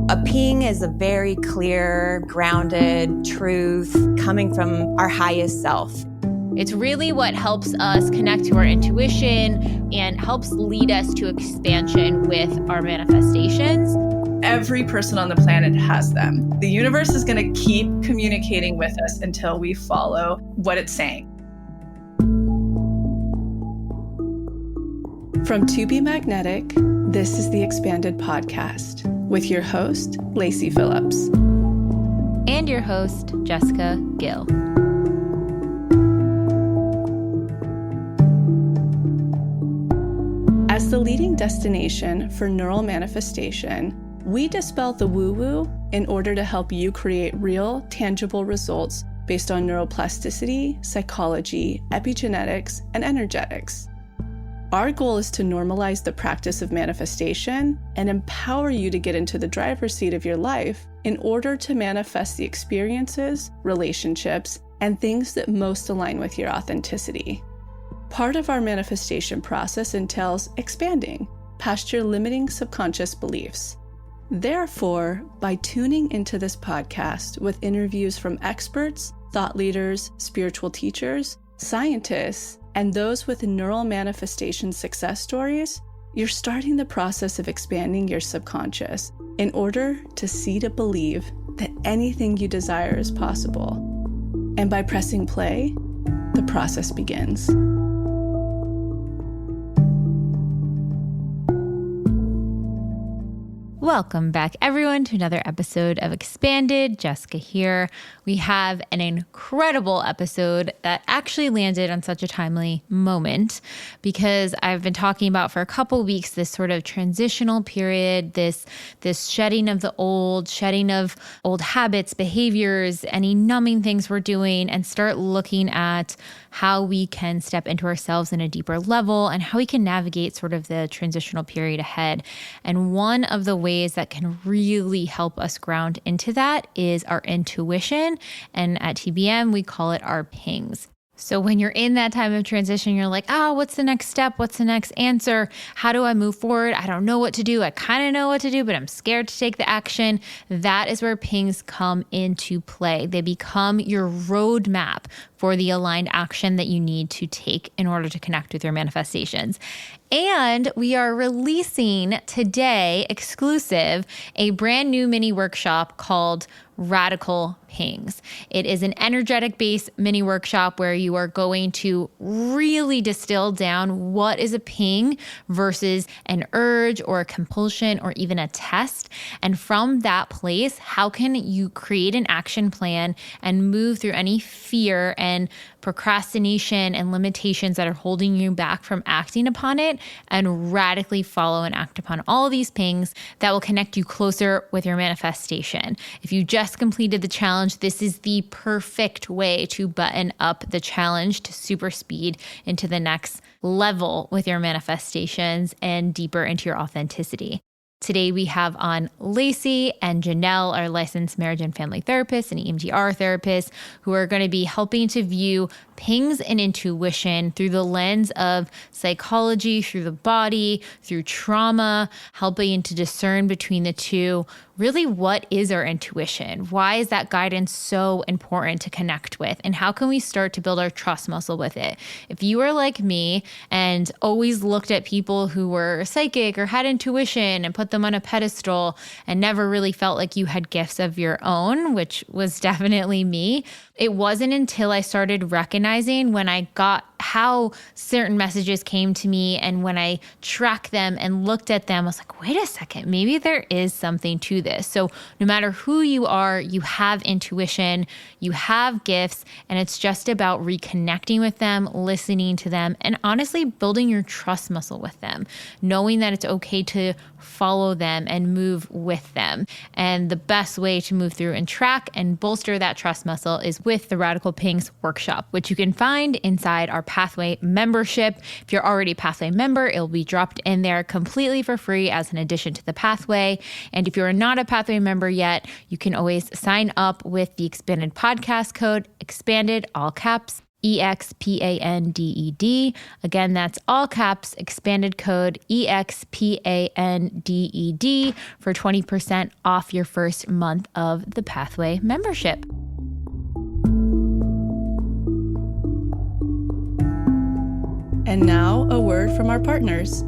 A ping is a very clear, grounded truth coming from our highest self. It's really what helps us connect to our intuition and helps lead us to expansion with our manifestations. Every person on the planet has them. The universe is going to keep communicating with us until we follow what it's saying. From To Be Magnetic, this is the Expanded Podcast with your host, Lacy Phillips. And your host, Jessica Gill. As the leading destination for neural manifestation, we dispel the woo-woo in order to help you create real, tangible results based on neuroplasticity, psychology, epigenetics, and energetics. Our goal is to normalize the practice of manifestation and empower you to get into the driver's seat of your life in order to manifest the experiences, relationships, and things that most align with your authenticity. Part of our manifestation process entails expanding past your limiting subconscious beliefs. Therefore, by tuning into this podcast with interviews from experts, thought leaders, spiritual teachers, scientists, and those with neural manifestation success stories, you're starting the process of expanding your subconscious in order to see to believe that anything you desire is possible. And by pressing play, the process begins. Welcome back, everyone, to another episode of Expanded. Jessica here. We have an incredible episode that actually landed on such a timely moment because I've been talking about for a couple weeks this sort of transitional period, this shedding of the old, shedding of old habits, behaviors, any numbing things we're doing, and start looking at how we can step into ourselves in a deeper level and how we can navigate sort of the transitional period ahead. And one of the ways that can really help us ground into that is our intuition. And at TBM, we call it our pings. So when you're in that time of transition, you're like, what's the next step? What's the next answer? How do I move forward? I don't know what to do. I kind of know what to do, but I'm scared to take the action. That is where pings come into play. They become your roadmap for the aligned action that you need to take in order to connect with your manifestations. And we are releasing today, exclusive, a brand new mini workshop called Radical Pings. It is an energetic-based mini workshop where you are going to really distill down what is a ping versus an urge or a compulsion or even a test. And from that place, how can you create an action plan and move through any fear and procrastination and limitations that are holding you back from acting upon it and radically follow and act upon all of these pings that will connect you closer with your manifestation. If you just completed the challenge, this is the perfect way to button up the challenge to super speed into the next level with your manifestations and deeper into your authenticity. Today we have on Lacy and Janelle, our licensed marriage and family therapists and EMDR therapists, who are going to be helping to view pings and intuition through the lens of psychology, through the body, through trauma, helping to discern between the two. Really, what is our intuition? Why is that guidance so important to connect with? And how can we start to build our trust muscle with it? If you are like me and always looked at people who were psychic or had intuition and put them on a pedestal and never really felt like you had gifts of your own, which was definitely me, it wasn't until I started recognizing when I got how certain messages came to me and when I tracked them and looked at them, I was like, wait a second, maybe there is something to this. So no matter who you are, you have intuition, you have gifts, and it's just about reconnecting with them, listening to them, and honestly building your trust muscle with them, knowing that it's okay to follow them and move with them. And the best way to move through and track and bolster that trust muscle is with the Radical Pings workshop, which you can find inside our Pathway membership. If you're already a Pathway member, it'll be dropped in there completely for free as an addition to the Pathway. And if you're not a Pathway member yet, you can always sign up with the expanded podcast code, expanded, all caps, EXPANDED. Again, that's all caps, expanded code EXPANDED for 20% off your first month of the Pathway membership. And now, a word from our partners.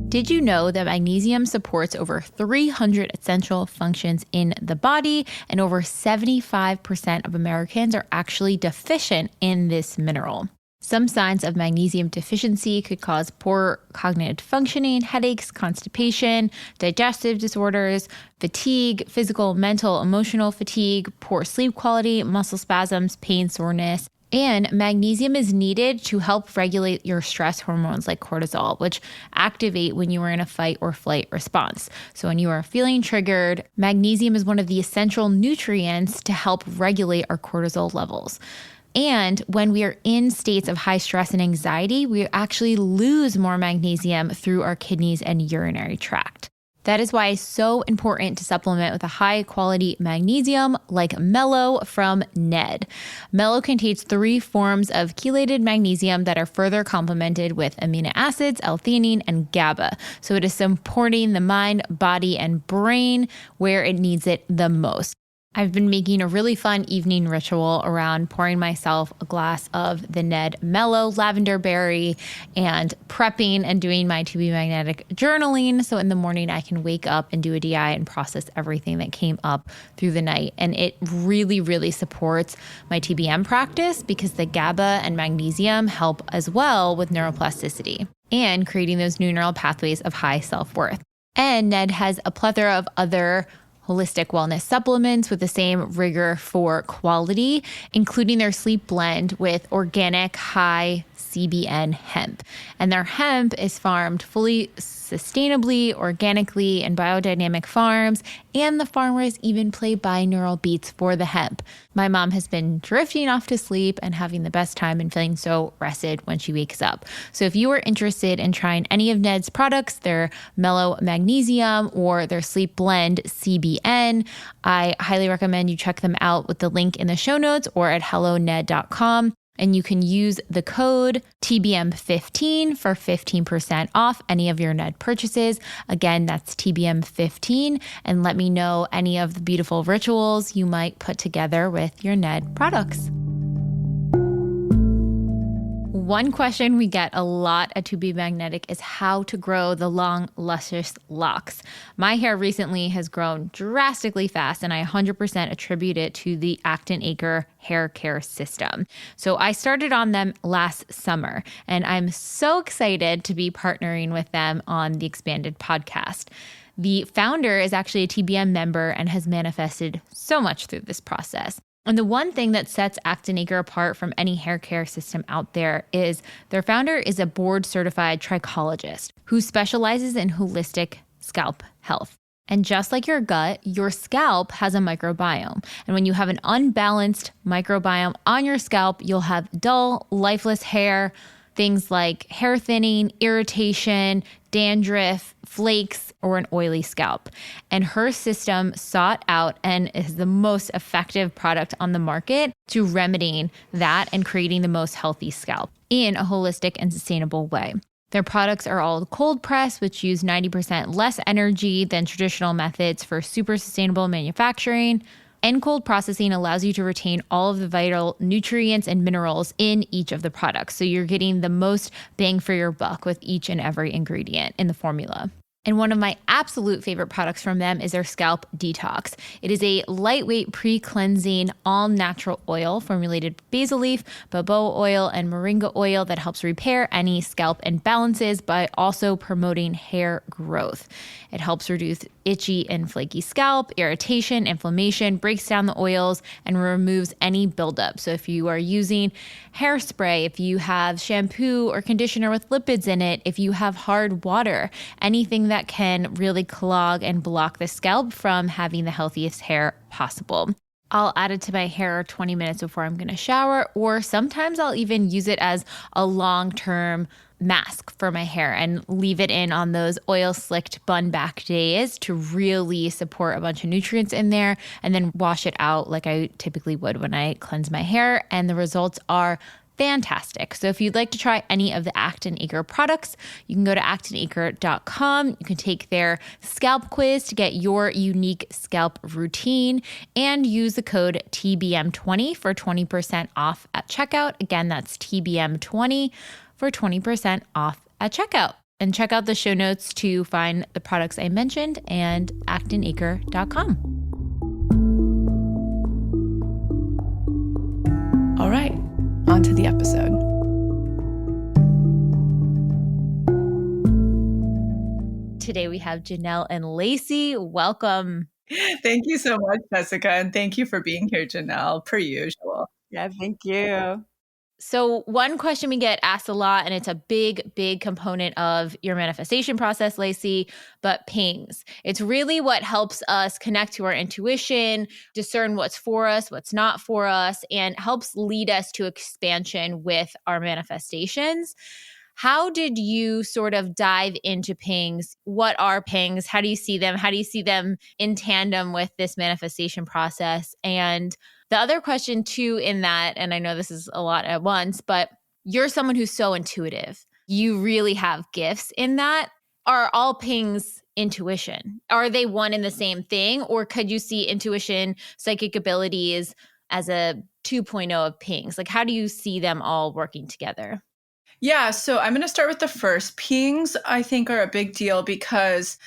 Did you know that magnesium supports over 300 essential functions in the body, and over 75% of Americans are actually deficient in this mineral? Some signs of magnesium deficiency could cause poor cognitive functioning, headaches, constipation, digestive disorders, fatigue, physical, mental, emotional fatigue, poor sleep quality, muscle spasms, pain, soreness. And magnesium is needed to help regulate your stress hormones like cortisol, which activate when you are in a fight or flight response. So when you are feeling triggered, magnesium is one of the essential nutrients to help regulate our cortisol levels. And when we are in states of high stress and anxiety, we actually lose more magnesium through our kidneys and urinary tract. That is why it's so important to supplement with a high quality magnesium like Mellow from Ned. Mellow contains 3 forms of chelated magnesium that are further complemented with amino acids, L-theanine, and GABA. So it is supporting the mind, body, and brain where it needs it the most. I've been making a really fun evening ritual around pouring myself a glass of the Ned Mellow Lavender Berry and prepping and doing my To Be Magnetic journaling. So in the morning, I can wake up and do a DI and process everything that came up through the night. And it really, really supports my TBM practice because the GABA and magnesium help as well with neuroplasticity and creating those new neural pathways of high self-worth. And Ned has a plethora of other holistic wellness supplements with the same rigor for quality, including their sleep blend with organic high CBN hemp. And their hemp is farmed fully sustainably, organically, in biodynamic farms, and the farmers even play binaural beats for the hemp. My mom has been drifting off to sleep and having the best time and feeling so rested when she wakes up. So if you are interested in trying any of Ned's products, their Mellow Magnesium or their Sleep Blend CBN, I highly recommend you check them out with the link in the show notes or at helloned.com. And you can use the code TBM15 for 15% off any of your Ned purchases. Again, that's TBM15. And let me know any of the beautiful rituals you might put together with your Ned products. One question we get a lot at To Be Magnetic is how to grow the long, luscious locks. My hair recently has grown drastically fast, and I 100% attribute it to the Acton Acre hair care system. So I started on them last summer, and I'm so excited to be partnering with them on the Expanded podcast. The founder is actually a TBM member and has manifested so much through this process. And the one thing that sets Acton Acre apart from any hair care system out there is their founder is a board-certified trichologist who specializes in holistic scalp health. And just like your gut, your scalp has a microbiome. And when you have an unbalanced microbiome on your scalp, you'll have dull, lifeless hair, things like hair thinning, irritation, dandruff, flakes, or an oily scalp. And her system sought out and is the most effective product on the market to remedying that and creating the most healthy scalp in a holistic and sustainable way. Their products are all cold press, which use 90% less energy than traditional methods for super sustainable manufacturing. And cold processing allows you to retain all of the vital nutrients and minerals in each of the products. So you're getting the most bang for your buck with each and every ingredient in the formula. And one of my absolute favorite products from them is their Scalp Detox. It is a lightweight, pre-cleansing, all-natural oil formulated with basil leaf, baboa oil, and moringa oil that helps repair any scalp imbalances by also promoting hair growth. It helps reduce itchy and flaky scalp, irritation, inflammation, breaks down the oils, and removes any buildup. So if you are using hairspray, if you have shampoo or conditioner with lipids in it, if you have hard water, anything that can really clog and block the scalp from having the healthiest hair possible. I'll add it to my hair 20 minutes before I'm going to shower, or sometimes I'll even use it as a long-term mask for my hair and leave it in on those oil slicked bun back days to really support a bunch of nutrients in there, and then wash it out like I typically would when I cleanse my hair. And the results are fantastic. So if you'd like to try any of the Acton Acre products, you can go to actonacre.com. You can take their scalp quiz to get your unique scalp routine and use the code TBM20 for 20% off at checkout. Again, that's TBM20 for 20% off at checkout. And check out the show notes to find the products I mentioned and actonacre.com. All right, on to the episode. Today we have Janelle and Lacy. Welcome. Thank you so much, Jessica. And thank you for being here, Janelle, per usual. Yeah, thank you. So one question we get asked a lot, and it's a big, big component of your manifestation process, Lacy, but pings. It's really what helps us connect to our intuition, discern what's for us, what's not for us, and helps lead us to expansion with our manifestations. How did you sort of dive into pings? What are pings? How do you see them? How do you see them in tandem with this manifestation process? And the other question too in that, and I know this is a lot at once, but you're someone who's so intuitive. You really have gifts in that. Are all pings intuition? Are they one and the same thing? Or could you see intuition, psychic abilities as a 2.0 of pings? Like, how do you see them all working together? Yeah, so I'm going to start with the first. Pings, I think, are a big deal because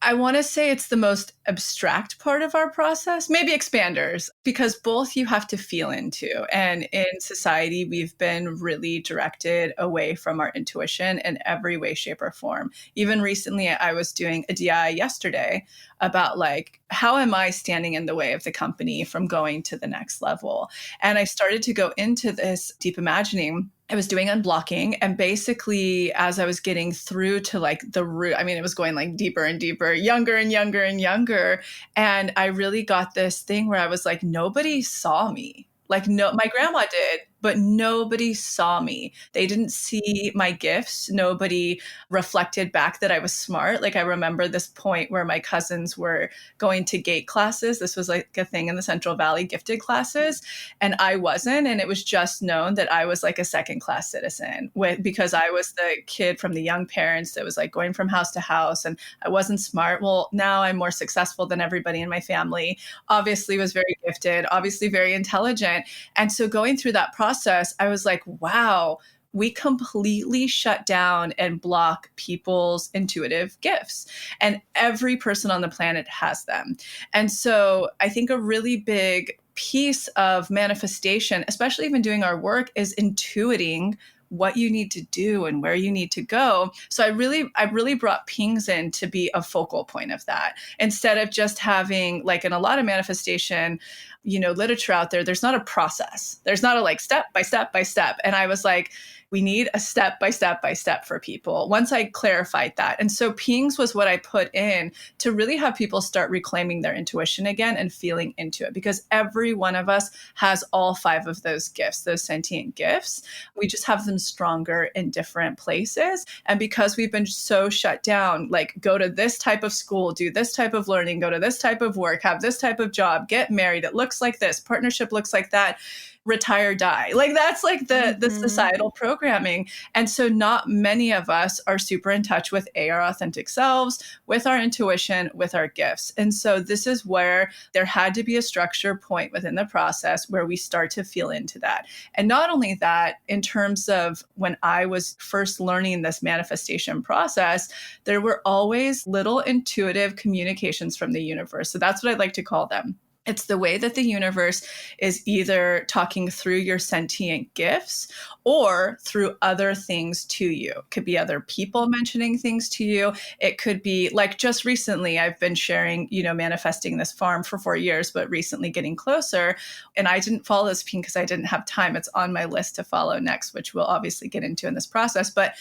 I want to say it's the most abstract part of our process, maybe expanders, because both you have to feel into. And in society, we've been really directed away from our intuition in every way, shape, or form. Even recently, I was doing a DI yesterday about like, how am I standing in the way of the company from going to the next level? And I started to go into this deep imagining. I was doing unblocking, and basically as I was getting through to like the root, I mean, it was going like deeper and deeper, younger and younger and younger. And I really got this thing where I was like, nobody saw me. Like, no, my grandma did, but nobody saw me. They didn't see my gifts. Nobody reflected back that I was smart. Like, I remember this point where my cousins were going to gate classes. This was like a thing in the Central Valley, gifted classes. And I wasn't. And it was just known that I was like a second class citizen because I was the kid from the young parents that was like going from house to house, and I wasn't smart. Well, now I'm more successful than everybody in my family. Obviously was very gifted, obviously very intelligent. And so going through that process, I was like, wow, we completely shut down and block people's intuitive gifts. And every person on the planet has them. And so I think a really big piece of manifestation, especially even doing our work, is intuiting what you need to do and where you need to go. So I really brought pings in to be a focal point of that, instead of just having, like in a lot of manifestation, literature out there, there's not a process. There's not a like step by step by step. And I was like, we need a step by step by step for people once I clarified that. And so pings was what I put in to really have people start reclaiming their intuition again and feeling into it, because every one of us has all 5 of those gifts, those sentient gifts. We just have them stronger in different places. And because we've been so shut down, like go to this type of school, do this type of learning, go to this type of work, have this type of job, get married, it looks like this, partnership looks like that, retire, die. Like that's like the societal programming. And so not many of us are super in touch with our authentic selves, with our intuition, with our gifts. And so this is where there had to be a structure point within the process where we start to feel into that. And not only that, in terms of when I was first learning this manifestation process, there were always little intuitive communications from the universe. So that's what I like to call them. It's the way that the universe is either talking through your sentient gifts or through other things to you. It could be other people mentioning things to you. It could be like just recently, I've been sharing, manifesting this farm for 4 years, but recently getting closer. And I didn't follow this ping because I didn't have time. It's on my list to follow next, which we'll obviously get into in this process. But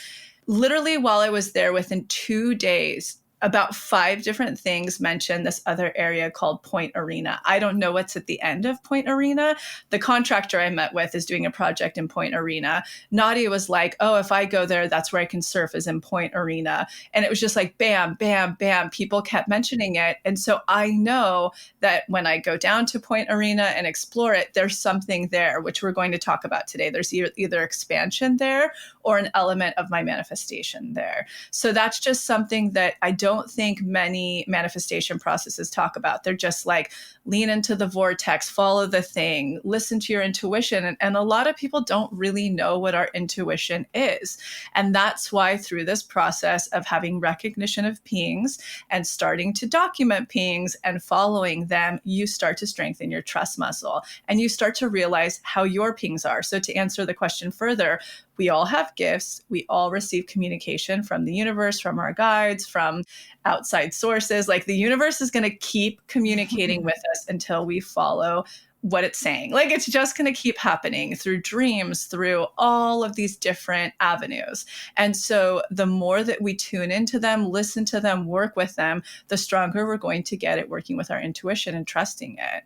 literally while I was there, within 2 days, about 5 different things mention this other area called Point Arena. I don't know what's at the end of Point Arena. The contractor I met with is doing a project in Point Arena. Nadia was like, oh, if I go there, that's where I can surf, is in Point Arena. And it was just like, bam, bam, bam. People kept mentioning it. And so I know that when I go down to Point Arena and explore it, there's something there, which we're going to talk about today. There's either expansion there or an element of my manifestation there. So that's just something that I don't think many manifestation processes talk about. They're just like, lean into the vortex, follow the thing, listen to your intuition. And a lot of people don't really know what our intuition is. And that's why through this process of having recognition of pings and starting to document pings and following them, you start to strengthen your trust muscle and you start to realize how your pings are. So to answer the question further, we all have gifts. We all receive communication from the universe, from our guides, from outside sources. Like the universe is going to keep communicating with us until we follow what it's saying. Like it's just going to keep happening through dreams, through all of these different avenues. And so the more that we tune into them, listen to them, work with them, the stronger we're going to get at working with our intuition and trusting it.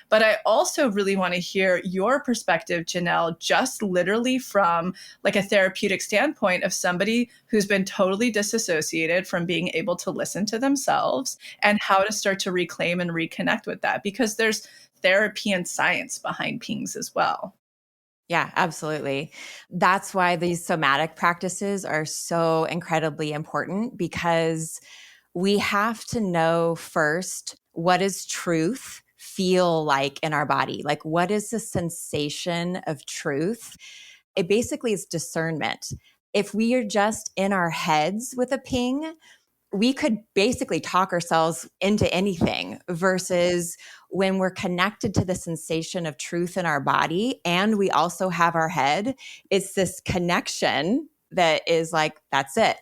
But I also really want to hear your perspective, Janelle, just literally from like a therapeutic standpoint of somebody who's been totally disassociated from being able to listen to themselves and how to start to reclaim and reconnect with that, because there's therapy and science behind pings as well. Yeah, absolutely. That's why these somatic practices are so incredibly important, because we have to know first, what does truth feel like in our body? Like, what is the sensation of truth? It basically is discernment. If we are just in our heads with a ping, we could basically talk ourselves into anything, versus when we're connected to the sensation of truth in our body and we also have our head, it's this connection that is like, that's it.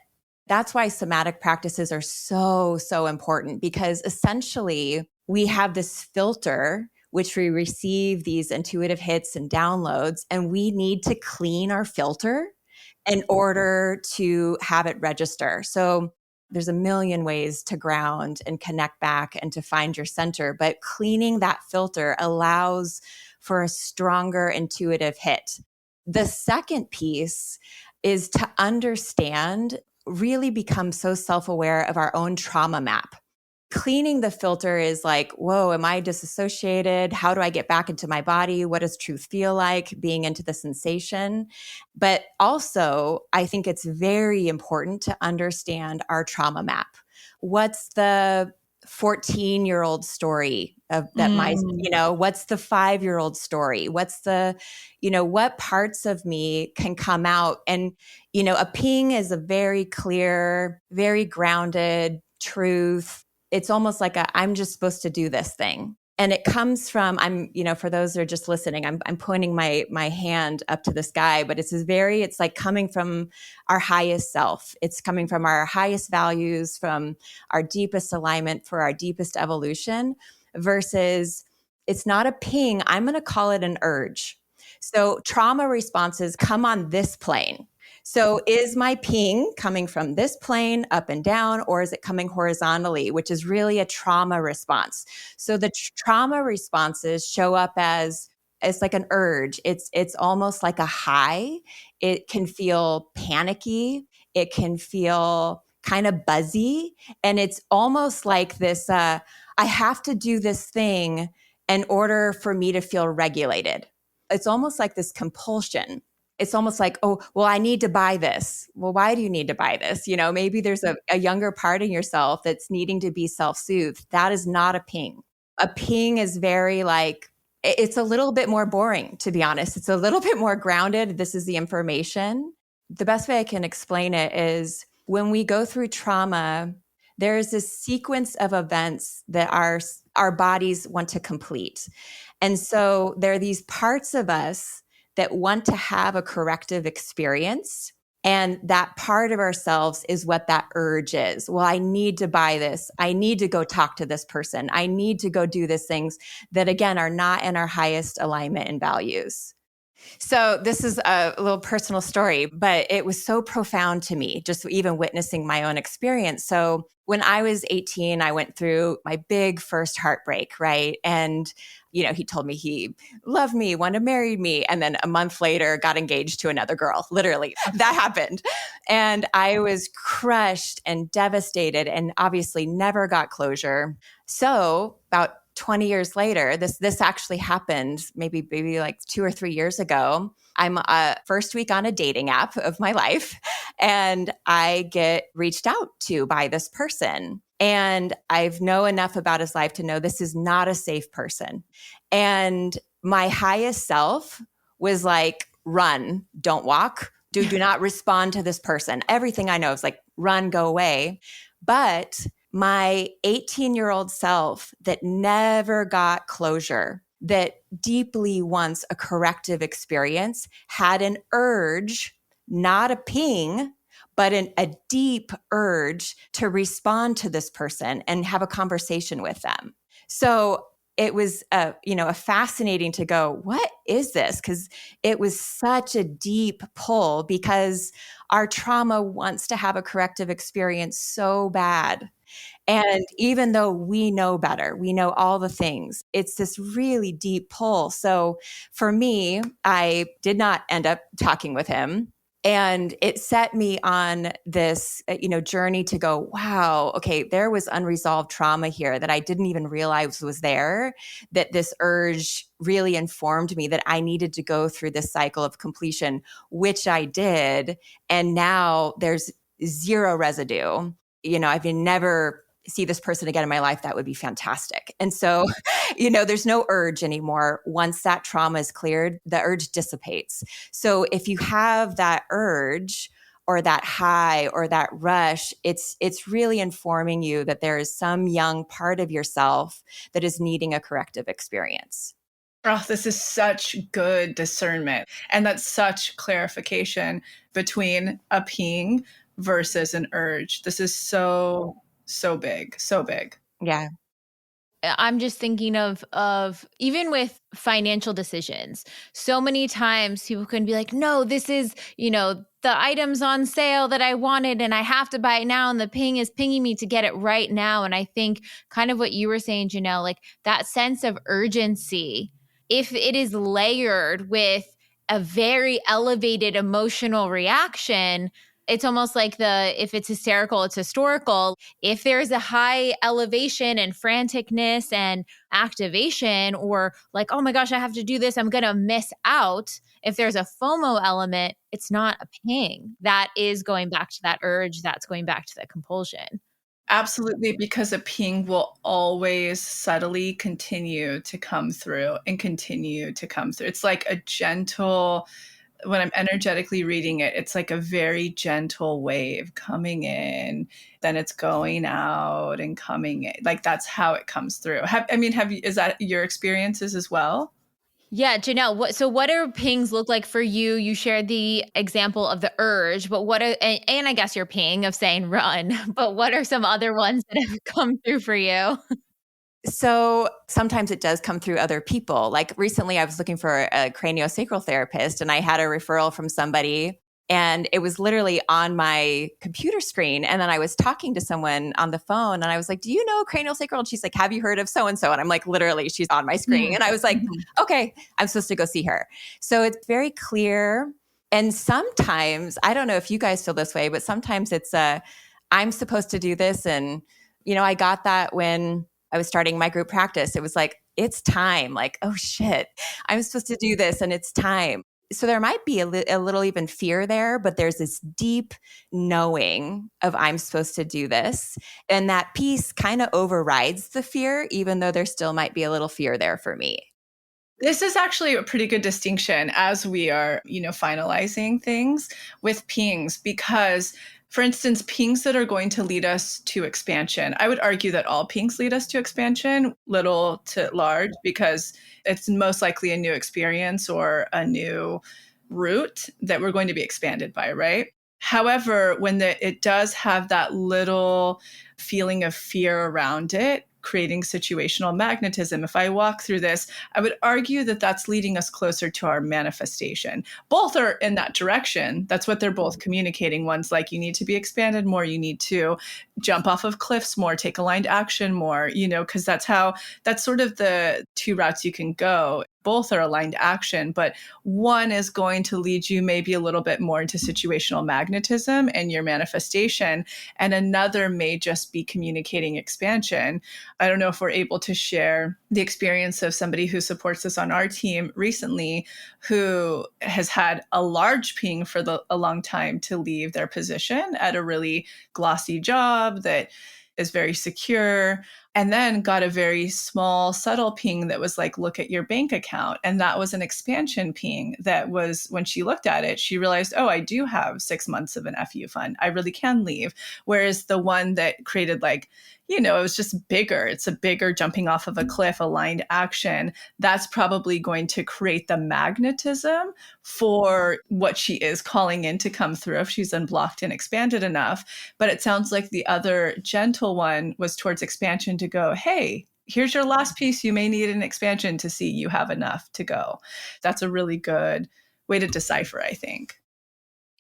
That's why somatic practices are so, so important, because essentially we have this filter which we receive these intuitive hits and downloads, and we need to clean our filter in order to have it register. So there's a million ways to ground and connect back and to find your center, but cleaning that filter allows for a stronger intuitive hit. The second piece is to understand, really become so self-aware of our own trauma map. Cleaning the filter is like, whoa, am I disassociated? How do I get back into my body? What does truth feel like? Being into the sensation. But also, I think it's very important to understand our trauma map. What's the 14-year-old story of that what's the 5-year-old story? What's the, what parts of me can come out? And, a ping is a very clear, very grounded truth. It's almost like I'm just supposed to do this thing. And it comes from, for those that are just listening, I'm pointing my hand up to the sky, but it's like coming from our highest self. It's coming from our highest values, from our deepest alignment for our deepest evolution, versus it's not a ping. I'm going to call it an urge. So trauma responses come on this plane. So is my ping coming from this plane up and down, or is it coming horizontally, which is really a trauma response? So the trauma responses show up as, it's like an urge. It's almost like a high. It can feel panicky. It can feel kind of buzzy. And it's almost like this, I have to do this thing in order for me to feel regulated. It's almost like this compulsion. It's almost like, oh, well, I need to buy this. Well, why do you need to buy this? Maybe there's a younger part in yourself that's needing to be self-soothed. That is not a ping. A ping is very it's a little bit more boring, to be honest. It's a little bit more grounded. This is the information. The best way I can explain it is, when we go through trauma, there's this sequence of events that our bodies want to complete. And so there are these parts of us that want to have a corrective experience. And that part of ourselves is what that urge is. Well, I need to buy this. I need to go talk to this person. I need to go do these things that, again, are not in our highest alignment and values. So this is a little personal story, but it was so profound to me, just even witnessing my own experience. So when I was 18, I went through my big first heartbreak, right? And, he told me he loved me, wanted to marry me. And then a month later got engaged to another girl. Literally, that happened. And I was crushed and devastated and obviously never got closure. So about 20 years later, this actually happened maybe like 2 or 3 years ago. I'm first week on a dating app of my life, and I get reached out to by this person. And I've know enough about his life to know this is not a safe person. And my highest self was like, run, don't walk, do not respond to this person. Everything I know is like, run, go away. But my 18-year-old self that never got closure, that deeply wants a corrective experience, had an urge, not a ping, but a deep urge to respond to this person and have a conversation with them. So it was, a fascinating to go, what is this? Because it was such a deep pull because our trauma wants to have a corrective experience so bad. And even though we know better, we know all the things, it's this really deep pull. So for me, I did not end up talking with him. And it set me on this, journey to go, wow, okay, there was unresolved trauma here that I didn't even realize was there, that this urge really informed me that I needed to go through this cycle of completion, which I did. And now there's zero residue. I've never see this person again in my life, that would be fantastic. And so, there's no urge anymore. Once that trauma is cleared, the urge dissipates. So if you have that urge or that high or that rush, it's really informing you that there is some young part of yourself that is needing a corrective experience. Oh, this is such good discernment. And that's such clarification between a ping versus an urge. This is so big, so big. Yeah. I'm just thinking of even with financial decisions. So many times people can be like, no, this is, the items on sale that I wanted and I have to buy it now. And the ping is pinging me to get it right now. And I think kind of what you were saying, Janelle, like that sense of urgency, if it is layered with a very elevated emotional reaction, it's almost like if it's hysterical, it's historical. If there's a high elevation and franticness and activation, or like, oh my gosh, I have to do this, I'm going to miss out. If there's a FOMO element, it's not a ping. That is going back to that urge. That's going back to the compulsion. Absolutely, because a ping will always subtly continue to come through and continue to come through. It's like a gentle, when I'm energetically reading it, it's like a very gentle wave coming in, then it's going out and coming in. Like that's how it comes through. Is that your experiences as well? Yeah, Janelle, what do pings look like for you? You shared the example of the urge, but and I guess your ping of saying run, but what are some other ones that have come through for you? So sometimes it does come through other people. Like recently I was looking for a craniosacral therapist and I had a referral from somebody and it was literally on my computer screen. And then I was talking to someone on the phone and I was like, do you know craniosacral? And she's like, have you heard of so-and-so? And I'm like, literally, she's on my screen. And I was like, okay, I'm supposed to go see her. So it's very clear. And sometimes, I don't know if you guys feel this way, but sometimes it's I'm supposed to do this. And, I got that when I was starting my group practice. It was like, it's time. Like, oh shit, I'm supposed to do this and it's time. So there might be a little even fear there, but there's this deep knowing of I'm supposed to do this. And that piece kind of overrides the fear, even though there still might be a little fear there for me. This is actually a pretty good distinction as we are, finalizing things with pings, because for instance, pings that are going to lead us to expansion, I would argue that all pings lead us to expansion, little to large, because it's most likely a new experience or a new route that we're going to be expanded by, right? However, when it does have that little feeling of fear around it, creating situational magnetism. If I walk through this, I would argue that that's leading us closer to our manifestation. Both are in that direction. That's what they're both communicating. One's like, you need to be expanded more. You need to jump off of cliffs more, take aligned action more, because that's sort of the two routes you can go. Both are aligned action, but one is going to lead you maybe a little bit more into situational magnetism and your manifestation, and another may just be communicating expansion. I don't know if we're able to share the experience of somebody who supports us on our team recently, who has had a large ping for a long time to leave their position at a really glossy job that is very secure, and then got a very small, subtle ping that was like, look at your bank account. And that was an expansion ping that was, when she looked at it, she realized, oh, I do have 6 months of an FU fund. I really can leave. Whereas the one that created it was just bigger. It's a bigger jumping off of a cliff, aligned action. That's probably going to create the magnetism for what she is calling in to come through if she's unblocked and expanded enough. But it sounds like the other gentle one was towards expansion to go, hey, here's your last piece. You may need an expansion to see you have enough to go. That's a really good way to decipher, I think.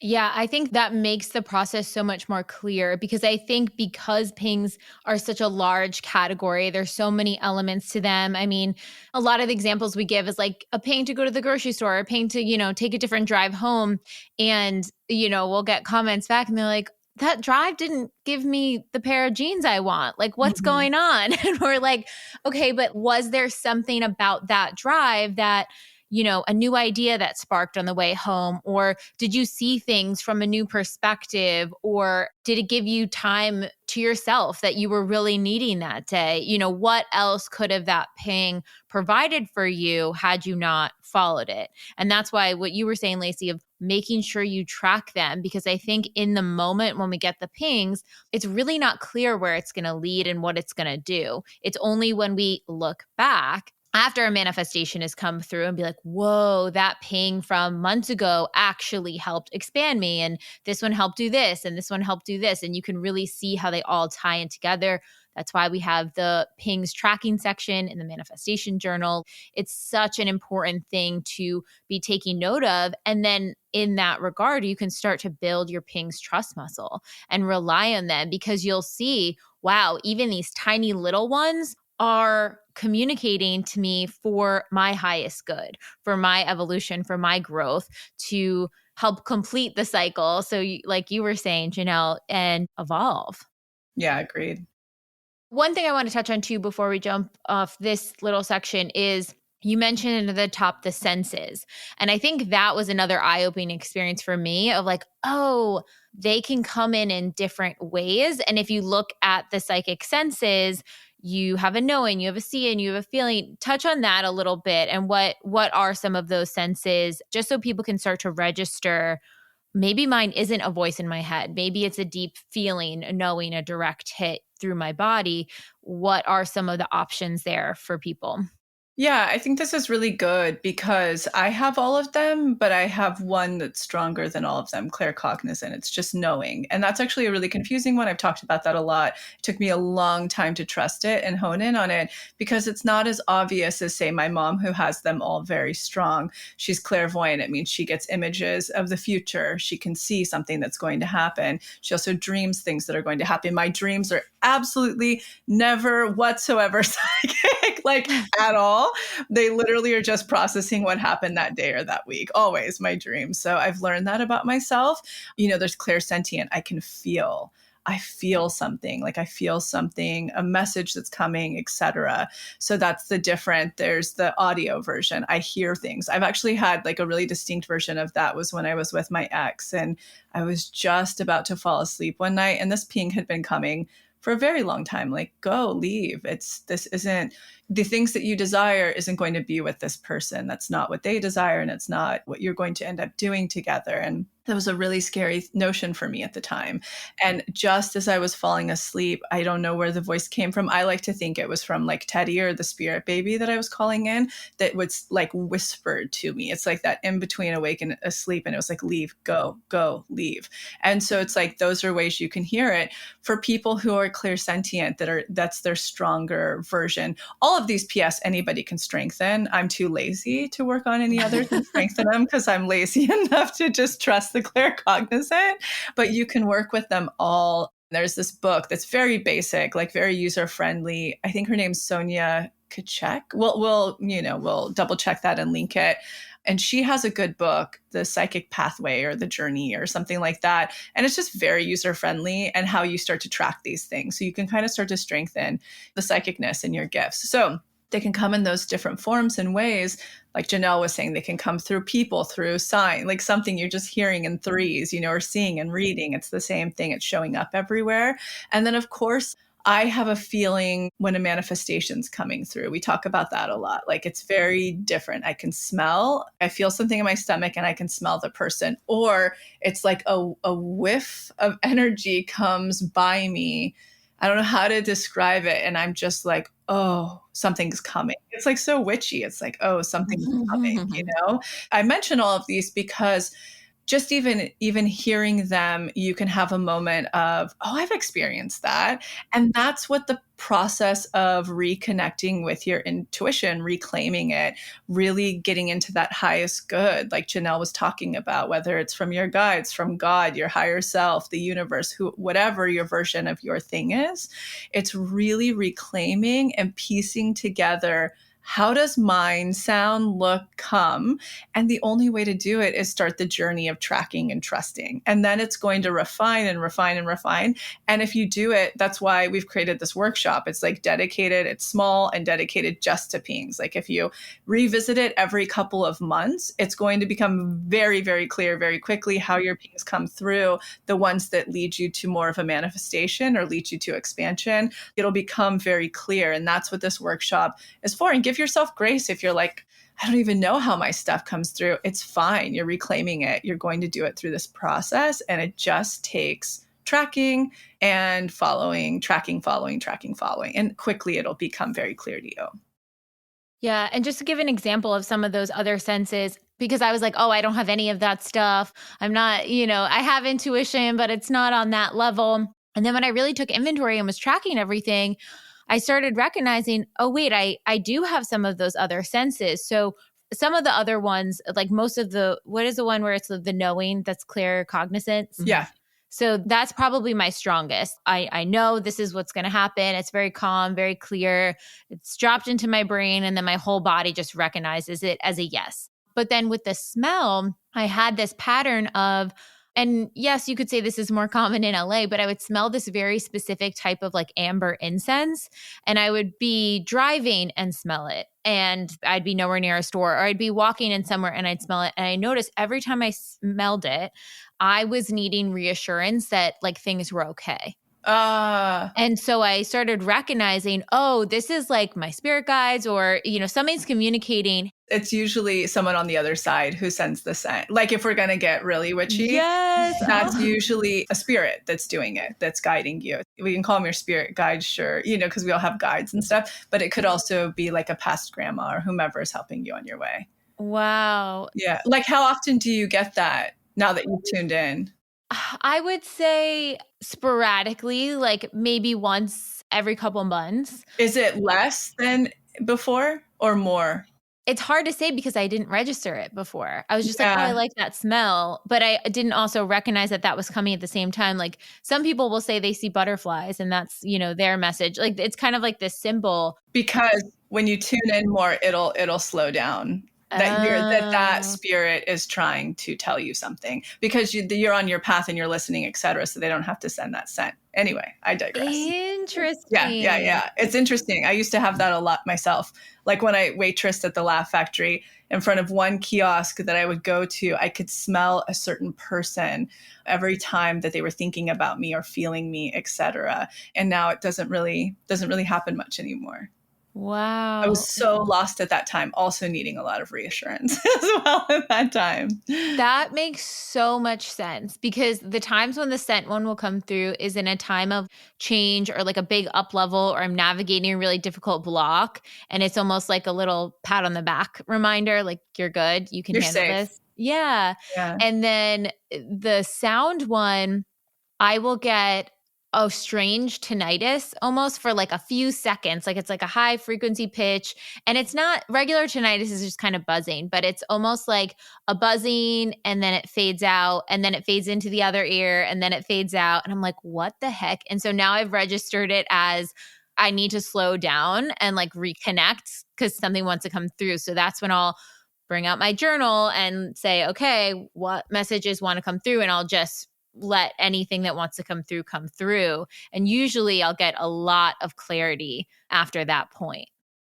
Yeah, I think that makes the process so much more clear, because I think because pings are such a large category, there's so many elements to them. I mean, a lot of the examples we give is like a ping to go to the grocery store, a ping to, take a different drive home. And, we'll get comments back and they're like, that drive didn't give me the pair of jeans I want. Like, what's going on? And we're like, okay, but was there something about that drive that a new idea that sparked on the way home? Or did you see things from a new perspective? Or did it give you time to yourself that you were really needing that day? What else could have that ping provided for you had you not followed it? And that's why what you were saying, Lacy, of making sure you track them, because I think in the moment when we get the pings, it's really not clear where it's going to lead and what it's going to do. It's only when we look back after a manifestation has come through and be like, whoa, that ping from months ago actually helped expand me. And this one helped do this. And this one helped do this. And you can really see how they all tie in together. That's why we have the pings tracking section in the manifestation journal. It's such an important thing to be taking note of. And then in that regard, you can start to build your pings trust muscle and rely on them, because you'll see, wow, even these tiny little ones are communicating to me for my highest good, for my evolution, for my growth, to help complete the cycle. So like you were saying, Janelle, and evolve. Yeah, agreed. One thing I want to touch on too before we jump off this little section is you mentioned at the top the senses. And I think that was another eye-opening experience for me of like, oh, they can come in different ways. And if you look at the psychic senses, you have a knowing, you have a seeing, you have a feeling. Touch on that a little bit, and what are some of those senses, just so people can start to register. Maybe mine isn't a voice in my head. Maybe it's a deep feeling, a knowing, a direct hit through my body. What are some of the options there for people? Yeah, I think this is really good because I have all of them, but I have one that's stronger than all of them, claircognition. It's just knowing. And that's actually a really confusing one. I've talked about that a lot. It took me a long time to trust it and hone in on it because it's not as obvious as, say, my mom, who has them all very strong. She's clairvoyant. It means she gets images of the future. She can see something that's going to happen. She also dreams things that are going to happen. My dreams are absolutely never whatsoever psychic, like at all. They literally are just processing what happened that day or that week, always my dreams. So I've learned that about myself. There's clairsentient. I feel something, a message that's coming, etc. So that's the different. There's the audio version. I hear things. I've actually had like a really distinct version of that was when I was with my ex and I was just about to fall asleep one night and this ping had been coming for a very long time, like, go, leave. This isn't the things that you desire isn't going to be with this person. That's not what they desire. And it's not what you're going to end up doing together. And That was a really scary notion for me at the time. And just as I was falling asleep, I don't know where the voice came from. I like to think it was from like Teddy or the spirit baby that I was calling in, that was like whispered to me. It's like that in between awake and asleep. And it was like, leave, go, leave. And so it's like, those are ways you can hear it. For people who are clairsentient, that's their stronger version. All of these PS, anybody can strengthen. I'm too lazy to work on any others and strengthen them because I'm lazy enough to just trust the claircognizant, but you can work with them all. There's this book that's very basic, like very user friendly. I think her name's Sonia Kachek. We'll double check that and link it. And she has a good book, The Psychic Pathway or The Journey or something like that. And it's just very user friendly and how you start to track these things. So you can kind of start to strengthen the psychicness in your gifts. So they can come in those different forms and ways. Like Janelle was saying, they can come through people, through sign, like something you're just hearing in threes, or seeing and reading. It's the same thing. It's showing up everywhere. And then, of course, I have a feeling when a manifestation's coming through. We talk about that a lot. Like it's very different. I can smell, I feel something in my stomach and I can smell the person. Or it's like a whiff of energy comes by me. I don't know how to describe it. And I'm just like, oh, something's coming. It's like so witchy. It's like, oh, something's coming, I mention all of these because just even hearing them, you can have a moment of, oh, I've experienced that. And that's what the process of reconnecting with your intuition, reclaiming it, really getting into that highest good, like Janelle was talking about, whether it's from your guides, from God, your higher self, the universe, whatever your version of your thing is, it's really reclaiming and piecing together, how does mind, sound, look, come? And the only way to do it is start the journey of tracking and trusting. And then it's going to refine and refine and refine. And if you do it, that's why we've created this workshop. It's like dedicated, it's small and dedicated just to pings. Like if you revisit it every couple of months, it's going to become very, very clear very quickly how your pings come through, the ones that lead you to more of a manifestation or lead you to expansion. It'll become very clear. And that's what this workshop is for. And give yourself grace if you're like, I don't even know how my stuff comes through. It's fine. You're reclaiming it. You're going to do it through this process. And it just takes tracking and following, tracking, following. And quickly it'll become very clear to you. Yeah. And just to give an example of some of those other senses, because I was like, oh, I don't have any of that stuff. I'm not, I have intuition, but it's not on that level. And then when I really took inventory and was tracking everything, I started recognizing, oh, wait, I do have some of those other senses. So some of the other ones, like most of what is the one where it's the knowing that's claircognizant? Yeah. So that's probably my strongest. I know this is what's going to happen. It's very calm, very clear. It's dropped into my brain and then my whole body just recognizes it as a yes. But then with the smell, I had this pattern of, and yes, you could say this is more common in LA, but I would smell this very specific type of like amber incense, and I would be driving and smell it, and I'd be nowhere near a store, or I'd be walking in somewhere and I'd smell it. And I noticed every time I smelled it, I was needing reassurance that like things were okay. And so I started recognizing, oh, this is like my spirit guides, or, somebody's communicating. It's usually someone on the other side who sends the scent. Like if we're going to get really witchy, yes, that's usually a spirit that's doing it, that's guiding you. We can call them your spirit guides, sure, because we all have guides and stuff, but it could also be like a past grandma or whomever is helping you on your way. Wow. Yeah. Like how often do you get that now that you've tuned in? I would say sporadically, like maybe once every couple months. Is it less than before or more? It's hard to say because I didn't register it before. I was just like, oh, I like that smell. But I didn't also recognize that was coming at the same time. Like some people will say they see butterflies and that's, their message. Like it's kind of like this symbol. Because when you tune in more, it'll slow down. That spirit is trying to tell you something because you're on your path and you're listening, etc. So they don't have to send that scent. Anyway, I digress. Interesting. Yeah. It's interesting. I used to have that a lot myself. Like when I waitressed at the Laugh Factory, in front of one kiosk that I would go to, I could smell a certain person every time that they were thinking about me or feeling me, etc. And now it doesn't really happen much anymore. I was Wow. so lost at that time, also needing a lot of reassurance as well at that time. That makes so much sense because the times when the sent one will come through is in a time of change or like a big up level, or I'm navigating a really difficult block. And it's almost like a little pat on the back reminder, like, you're good, you can You're handle safe. this. Yeah. Yeah. And then the sound one, I will get a strange tinnitus almost for like a few seconds. Like it's like a high frequency pitch. And it's not regular tinnitus, is just kind of buzzing, but it's almost like a buzzing and then it fades out and then it fades into the other ear and then it fades out. And I'm like, what the heck? And so now I've registered it as I need to slow down and like reconnect because something wants to come through. So that's when I'll bring out my journal and say, okay, what messages want to come through? And I'll just let anything that wants to come through. And usually I'll get a lot of clarity after that point.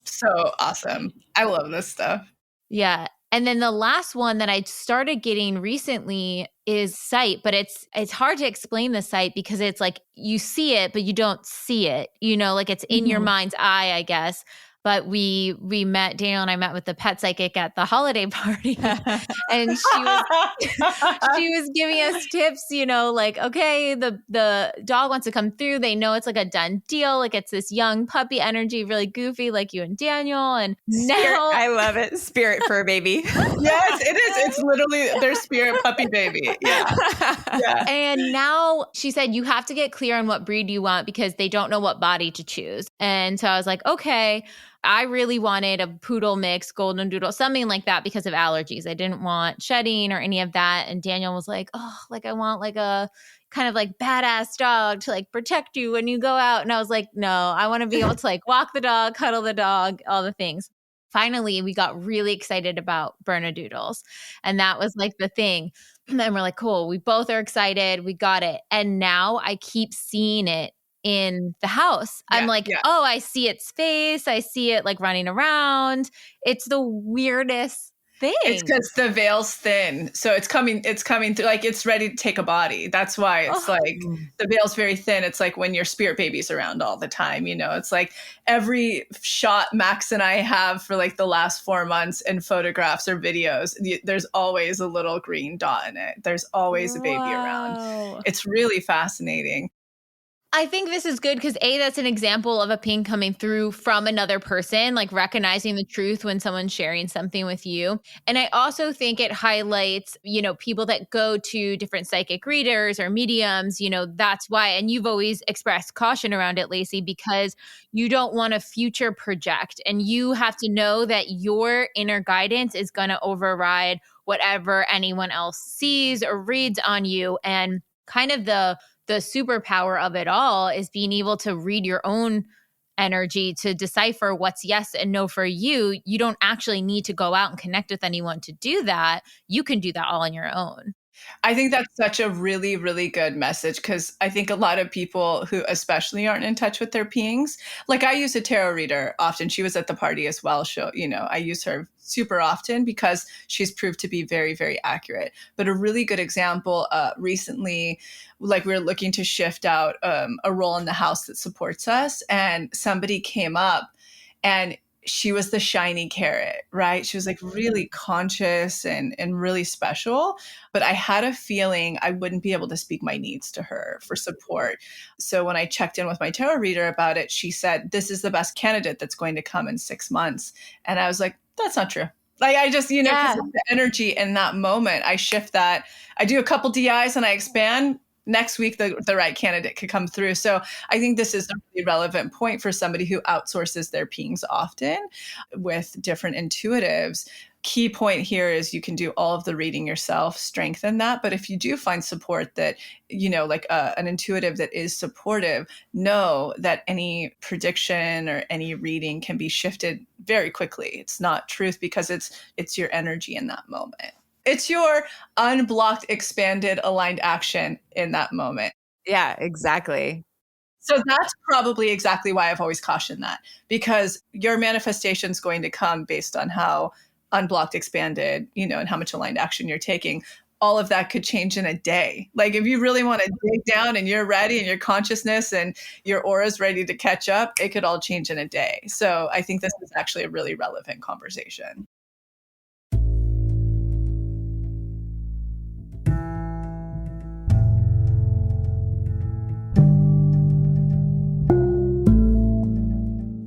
So awesome. I love this stuff. Yeah. And then the last one that I started getting recently is sight, but it's hard to explain the sight because it's like you see it, but you don't see it, like it's in your mind's eye, I guess. But we met, Daniel and I met with the pet psychic at the holiday party and she was giving us tips, like, okay, the dog wants to come through. They know it's like a done deal. Like it's this young puppy energy, really goofy, like you and Daniel. And now I love it. Spirit fur baby. Yes, it is. It's literally their spirit puppy baby. Yeah. Yeah. And now she said, you have to get clear on what breed you want because they don't know what body to choose. And so I was like, okay. I really wanted a poodle mix, golden doodle, something like that because of allergies. I didn't want shedding or any of that. And Daniel was like, oh, like I want like a kind of like badass dog to like protect you when you go out. And I was like, no, I want to be able to like walk the dog, cuddle the dog, all the things. Finally, we got really excited about Bernedoodles. And that was like the thing. And then we're like, cool, we both are excited. We got it. And now I keep seeing it in the house. I'm like, oh, I see its face. I see it like running around. It's the weirdest thing. It's because the veil's thin. So it's coming through, like it's ready to take a body. That's why it's like the veil's very thin. It's like when your spirit baby's around all the time, it's like every shot Max and I have for like the last 4 months in photographs or videos, there's always a little green dot in it. There's always a baby around. It's really fascinating. I think this is good because that's an example of a ping coming through from another person, like recognizing the truth when someone's sharing something with you. And I also think it highlights, people that go to different psychic readers or mediums, that's why. And you've always expressed caution around it, Lacy, because you don't want to future project. And you have to know that your inner guidance is going to override whatever anyone else sees or reads on you. And kind of the superpower of it all is being able to read your own energy to decipher what's yes and no for you. You don't actually need to go out and connect with anyone to do that. You can do that all on your own. I think that's such a really, really good message because I think a lot of people who especially aren't in touch with their pings, like I use a tarot reader often. She was at the party as well. I use her super often because she's proved to be very, very accurate. But a really good example recently, like we were looking to shift out a role in the house that supports us, and somebody came up and she was the shiny carrot, right? She was like really conscious and really special, but I had a feeling I wouldn't be able to speak my needs to her for support. So when I checked in with my tarot reader about it, she said, this is the best candidate that's going to come in 6 months. And I was like, that's not true. Like I just, because of the energy in that moment, I shift that. I do a couple DIs and I expand. Next week, the right candidate could come through. So I think this is a really relevant point for somebody who outsources their pings often with different intuitives. Key point here is you can do all of the reading yourself, strengthen that. But if you do find support that, like an intuitive that is supportive, know that any prediction or any reading can be shifted very quickly. It's not truth because it's your energy in that moment. It's your unblocked, expanded, aligned action in that moment. Yeah, exactly. So that's probably exactly why I've always cautioned that, because your manifestation is going to come based on how unblocked, expanded, and how much aligned action you're taking. all of that could change in a day. Like if you really want to dig down and you're ready and your consciousness and your aura is ready to catch up, it could all change in a day. So I think this is actually a really relevant conversation.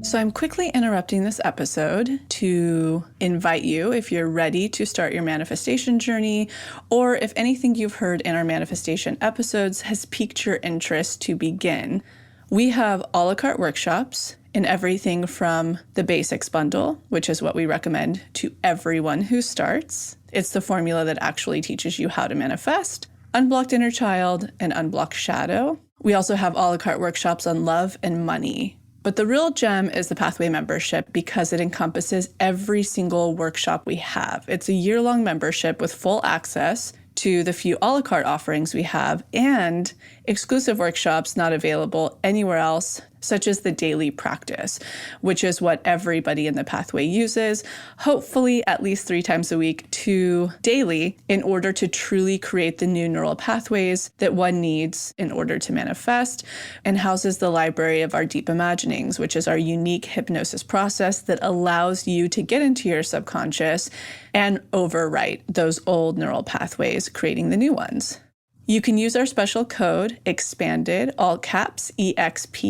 So I'm quickly interrupting this episode to invite you, if you're ready to start your manifestation journey, or if anything you've heard in our manifestation episodes has piqued your interest to begin. We have a la carte workshops in everything from the basics bundle, which is what we recommend to everyone who starts. It's the formula that actually teaches you how to manifest, unblocked inner child, and unblocked shadow. We also have a la carte workshops on love and money. But the real gem is the Pathway membership because it encompasses every single workshop we have. It's a year-long membership with full access to the few a la carte offerings we have and exclusive workshops not available anywhere else, such as the daily practice, which is what everybody in the Pathway uses, hopefully at least 3 times a week to daily, in order to truly create the new neural pathways that one needs in order to manifest, and houses the library of our deep imaginings, which is our unique hypnosis process that allows you to get into your subconscious and overwrite those old neural pathways, creating the new ones. You can use our special code EXPANDED, all caps, EXPANDED,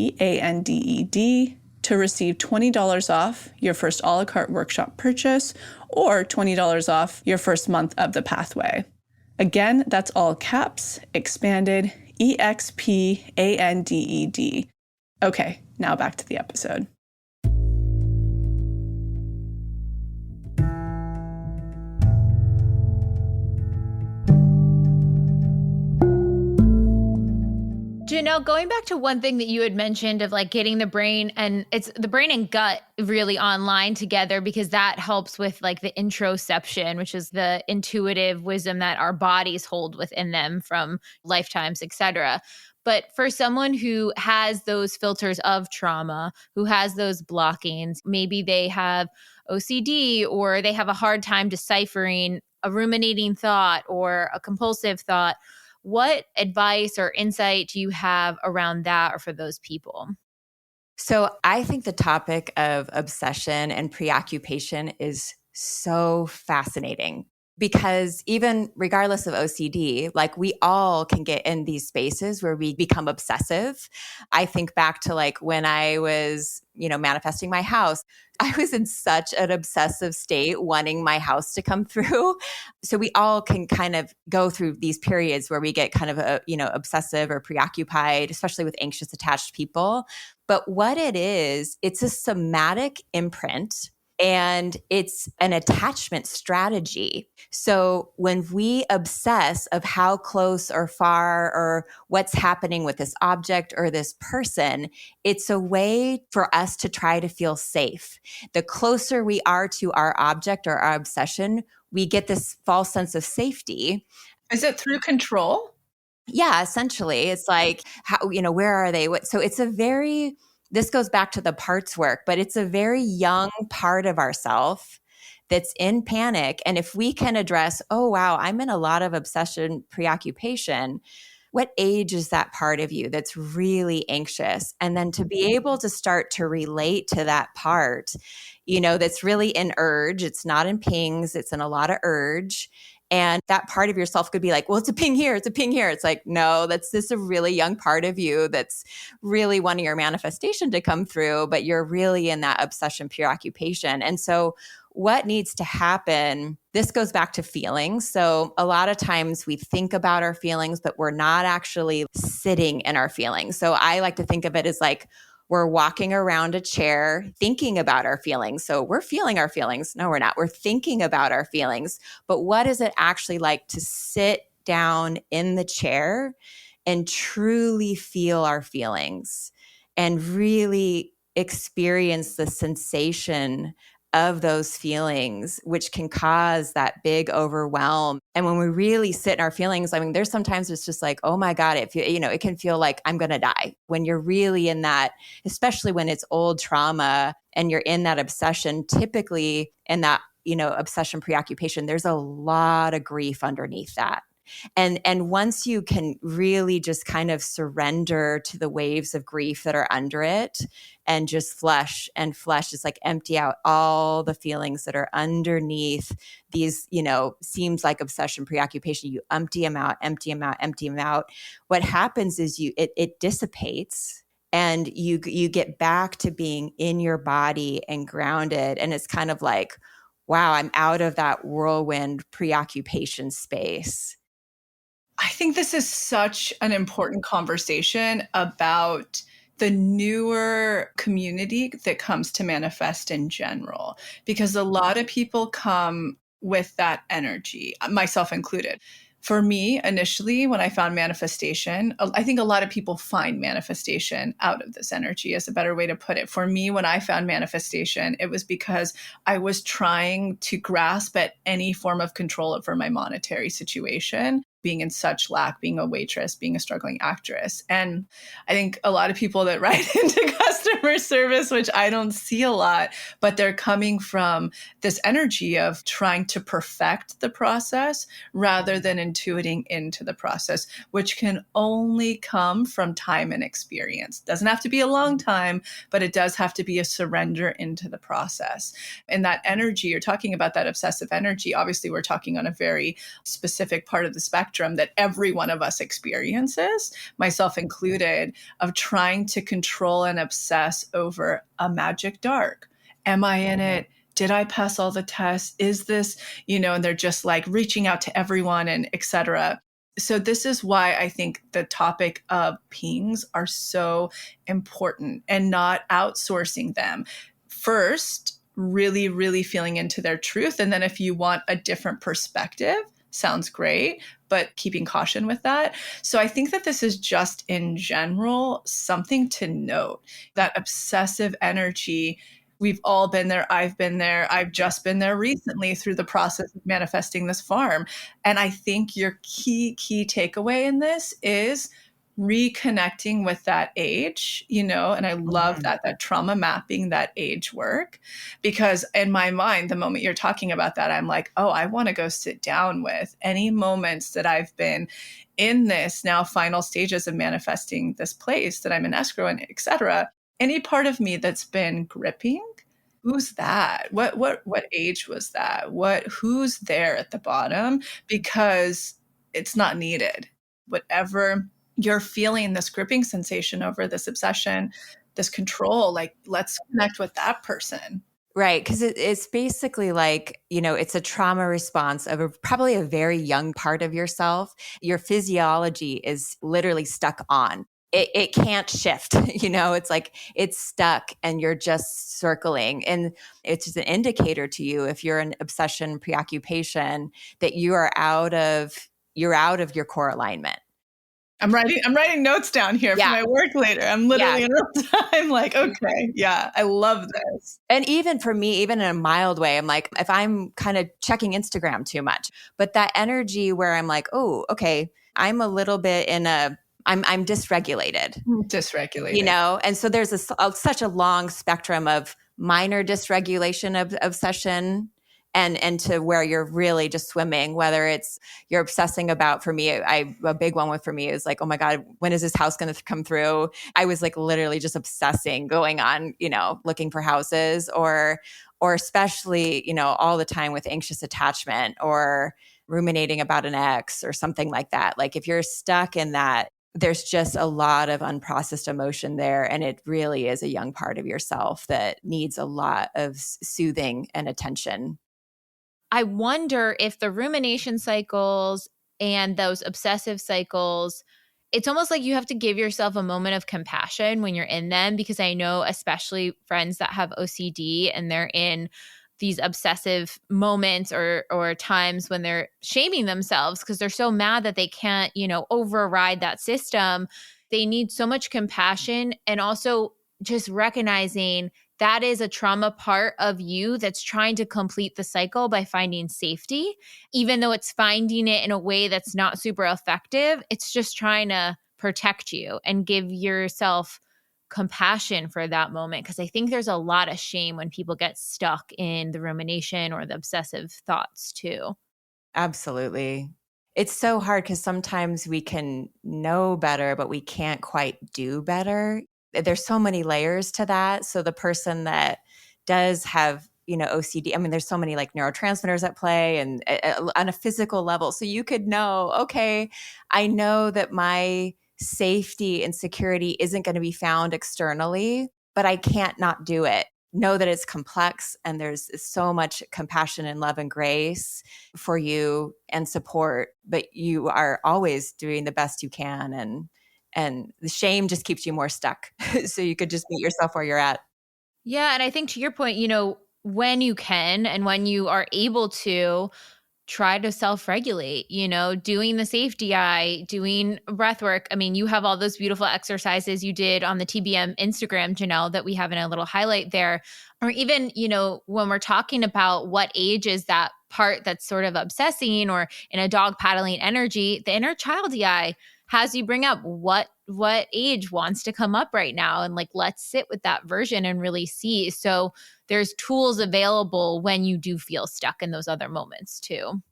to receive $20 off your first a la carte workshop purchase or $20 off your first month of the Pathway. Again, that's all caps, EXPANDED, EXPANDED. Okay, now back to the episode. Janelle, going back to one thing that you had mentioned of like getting the brain and it's the brain and gut really online together, because that helps with like the introception, which is the intuitive wisdom that our bodies hold within them from lifetimes, etc. But for someone who has those filters of trauma, who has those blockings, maybe they have OCD or they have a hard time deciphering a ruminating thought or a compulsive thought, what advice or insight do you have around that or for those people? So I think the topic of obsession and preoccupation is so fascinating because even regardless of OCD, like we all can get in these spaces where we become obsessive. I think back to like when I was, manifesting my house, I was in such an obsessive state wanting my house to come through. So we all can kind of go through these periods where we get kind of, obsessive or preoccupied, especially with anxious attached people. But what it is, it's a somatic imprint and it's an attachment strategy. So when we obsess of how close or far or what's happening with this object or this person, it's a way for us to try to feel safe. The closer we are to our object or our obsession, we get this false sense of safety. Is it through control? Yeah, essentially. It's like, where are they? So it's this goes back to the parts work, but it's a very young part of ourself that's in panic. And if we can address, oh, wow, I'm in a lot of obsession, preoccupation. What age is that part of you that's really anxious? And then to be able to start to relate to that part, that's really in urge. It's not in pings. It's in a lot of urge. And that part of yourself could be like, well, it's a ping here. It's a ping here. It's like, no, that's just a really young part of you that's really wanting your manifestation to come through, but you're really in that obsession, preoccupation. And so what needs to happen, this goes back to feelings. So a lot of times we think about our feelings, but we're not actually sitting in our feelings. So I like to think of it as like, we're walking around a chair thinking about our feelings. So we're feeling our feelings. No, we're not. We're thinking about our feelings. But what is it actually like to sit down in the chair and truly feel our feelings and really experience the sensation of those feelings, which can cause that big overwhelm. And when we really sit in our feelings, there's sometimes it's just like, oh my God, it can feel like I'm going to die when you're really in that, especially when it's old trauma and you're in that obsession, typically in that, obsession preoccupation, there's a lot of grief underneath that. And once you can really just kind of surrender to the waves of grief that are under it and just flush, just like empty out all the feelings that are underneath these, seems like obsession, preoccupation, you empty them out, empty them out, empty them out. What happens is it dissipates, and you get back to being in your body and grounded. And it's kind of like, wow, I'm out of that whirlwind preoccupation space. I think this is such an important conversation about the newer community that comes to manifest in general, because a lot of people come with that energy, myself included. For me, initially, when I found manifestation, I think a lot of people find manifestation out of this energy is a better way to put it. For me, when I found manifestation, it was because I was trying to grasp at any form of control over my monetary situation, being in such lack, being a waitress, being a struggling actress. And I think a lot of people that write into customer service, which I don't see a lot, but they're coming from this energy of trying to perfect the process rather than intuiting into the process, which can only come from time and experience. Doesn't have to be a long time, but it does have to be a surrender into the process. And that energy, you're talking about that obsessive energy, obviously we're talking on a very specific part of the spectrum that every one of us experiences, myself included, of trying to control and obsess over a magic dark. Am I in it? Did I pass all the tests? Is this, and they're just like reaching out to everyone and et cetera. So this is why I think the topic of pings are so important and not outsourcing them. First, really, really feeling into their truth. And then if you want a different perspective, sounds great, but keeping caution with that. So I think that this is just in general something to note, that obsessive energy. We've all been there. I've been there. I've just been there recently through the process of manifesting this farm. And I think your key takeaway in this is reconnecting with that age, and I love that trauma mapping, that age work, because in my mind, the moment you're talking about that, I'm like, oh, I want to go sit down with any moments that I've been in this now final stages of manifesting this place that I'm in escrow and et cetera. Any part of me that's been gripping, who's that? What age was that? Who's there at the bottom? Because it's not needed. Whatever you're feeling, this gripping sensation over this obsession, this control, like, let's connect with that person. Right. Because it's basically like, it's a trauma response of probably a very young part of yourself. Your physiology is literally stuck on. It can't shift, it's like it's stuck and you're just circling. And it's just an indicator to you, if you're an obsession, preoccupation, that you're out of your core alignment. I'm writing notes down here for my work later. I'm literally in real time like, okay, yeah, I love this. And even for me, even in a mild way, I'm like, if I'm kind of checking Instagram too much, but that energy where I'm like, oh, okay, I'm a little bit I'm dysregulated. Dysregulated. And so there's such a long spectrum of minor dysregulation of obsession and to where you're really just swimming, whether it's you're obsessing about, for me, a big one for me is like, oh my God, when is this house going to come through? I was like literally just obsessing, going on, looking for houses or especially, all the time with anxious attachment or ruminating about an ex or something like that. Like if you're stuck in that, there's just a lot of unprocessed emotion there. And it really is a young part of yourself that needs a lot of soothing and attention. I wonder if the rumination cycles and those obsessive cycles, it's almost like you have to give yourself a moment of compassion when you're in them, because I know especially friends that have OCD and they're in these obsessive moments or times when they're shaming themselves because they're so mad that they can't, override that system. They need so much compassion, and also just recognizing that is a trauma part of you that's trying to complete the cycle by finding safety. Even though it's finding it in a way that's not super effective, it's just trying to protect you and give yourself compassion for that moment. Because I think there's a lot of shame when people get stuck in the rumination or the obsessive thoughts too. Absolutely. It's so hard because sometimes we can know better, but we can't quite do better. There's so many layers to that. So the person that does have, OCD, I mean, there's so many like neurotransmitters at play and on a physical level. So you could know, okay, I know that my safety and security isn't going to be found externally, but I can't not do it. Know that it's complex and there's so much compassion and love and grace for you and support, but you are always doing the best you can, and the shame just keeps you more stuck. So you could just meet yourself where you're at. Yeah. And I think to your point, when you can and when you are able to, try to self-regulate, doing the safety eye, doing breath work. I mean, you have all those beautiful exercises you did on the TBM Instagram, Janelle, that we have in a little highlight there. Or even, when we're talking about what age is that part that's sort of obsessing, or in a dog paddling energy, the inner child eye has you bring up what age wants to come up right now, and like, let's sit with that version and really see. So there's tools available when you do feel stuck in those other moments too.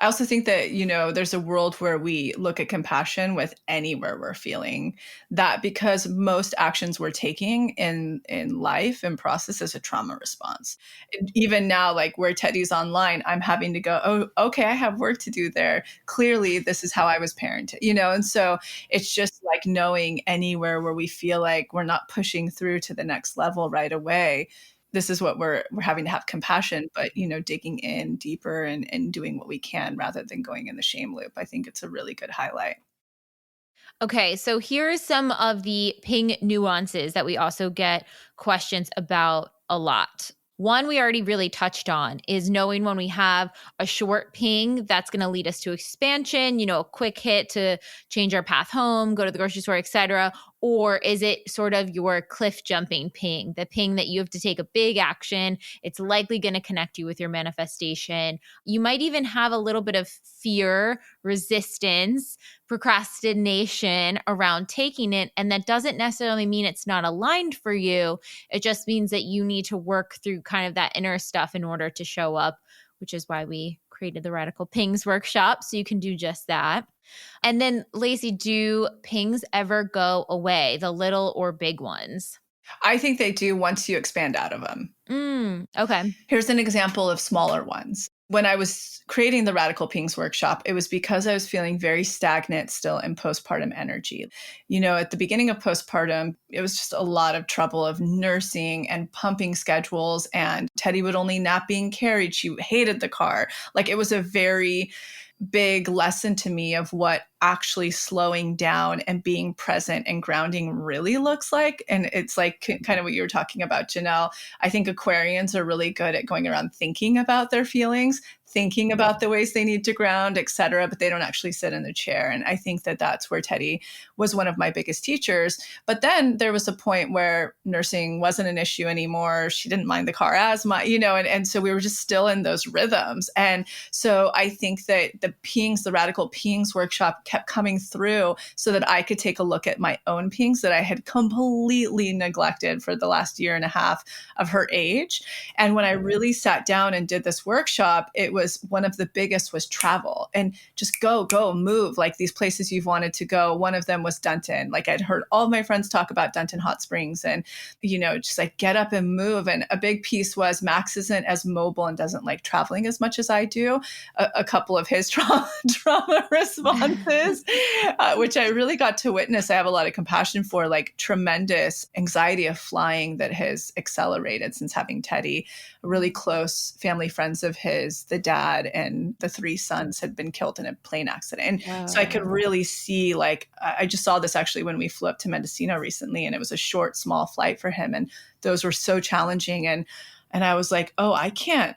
I also think that, there's a world where we look at compassion with anywhere we're feeling that, because most actions we're taking in life and process is a trauma response. And even now, like where Teddy's online, I'm having to go, oh, okay, I have work to do there. Clearly, this is how I was parented, and so it's just like knowing anywhere where we feel like we're not pushing through to the next level right away. This is what we're having to have compassion, but digging in deeper and doing what we can rather than going in the shame loop. I think it's a really good highlight. Okay, so here's some of the ping nuances that we also get questions about a lot. One we already really touched on is knowing when we have a short ping that's going to lead us to expansion, a quick hit to change our path home, go to the grocery store, etc. Or is it sort of your cliff jumping ping, the ping that you have to take a big action? It's likely going to connect you with your manifestation. You might even have a little bit of fear, resistance, procrastination around taking it. And that doesn't necessarily mean it's not aligned for you. It just means that you need to work through kind of that inner stuff in order to show up, which is why we created the Radical Pings workshop. So you can do just that. And then, Lacy, do pings ever go away, the little or big ones? I think they do once you expand out of them. Okay. Here's an example of smaller ones. When I was creating the Radical Pings workshop, it was because I was feeling very stagnant still in postpartum energy. At the beginning of postpartum, it was just a lot of trouble of nursing and pumping schedules, and Teddy would only nap being carried. She hated the car. Like, it was a very big lesson to me of what actually slowing down and being present and grounding really looks like. And it's like kind of what you were talking about, Janelle. I think Aquarians are really good at going around thinking about their feelings, thinking about the ways they need to ground, et cetera, but they don't actually sit in the chair. And I think that that's where Teddy was one of my biggest teachers. But then there was a point where nursing wasn't an issue anymore. She didn't mind the car as much, and so we were just still in those rhythms. And so I think that the Radical Pings workshop kept coming through so that I could take a look at my own pings that I had completely neglected for the last year and a half of her age. And when I really sat down and did this workshop, it was one of the biggest was travel and just go, move, like these places you've wanted to go. One of them was Dunton. Like, I'd heard all my friends talk about Dunton Hot Springs and, just like get up and move. And a big piece was Max isn't as mobile and doesn't like traveling as much as I do. A couple of his trauma responses, which I really got to witness. I have a lot of compassion for, like tremendous anxiety of flying that has accelerated since having Teddy. Really close family friends of his, the dad and the three sons had been killed in a plane accident. And so I could really see, like, I just saw this actually when we flew up to Mendocino recently, and it was a short, small flight for him. And those were so challenging. And I was like, oh, I can't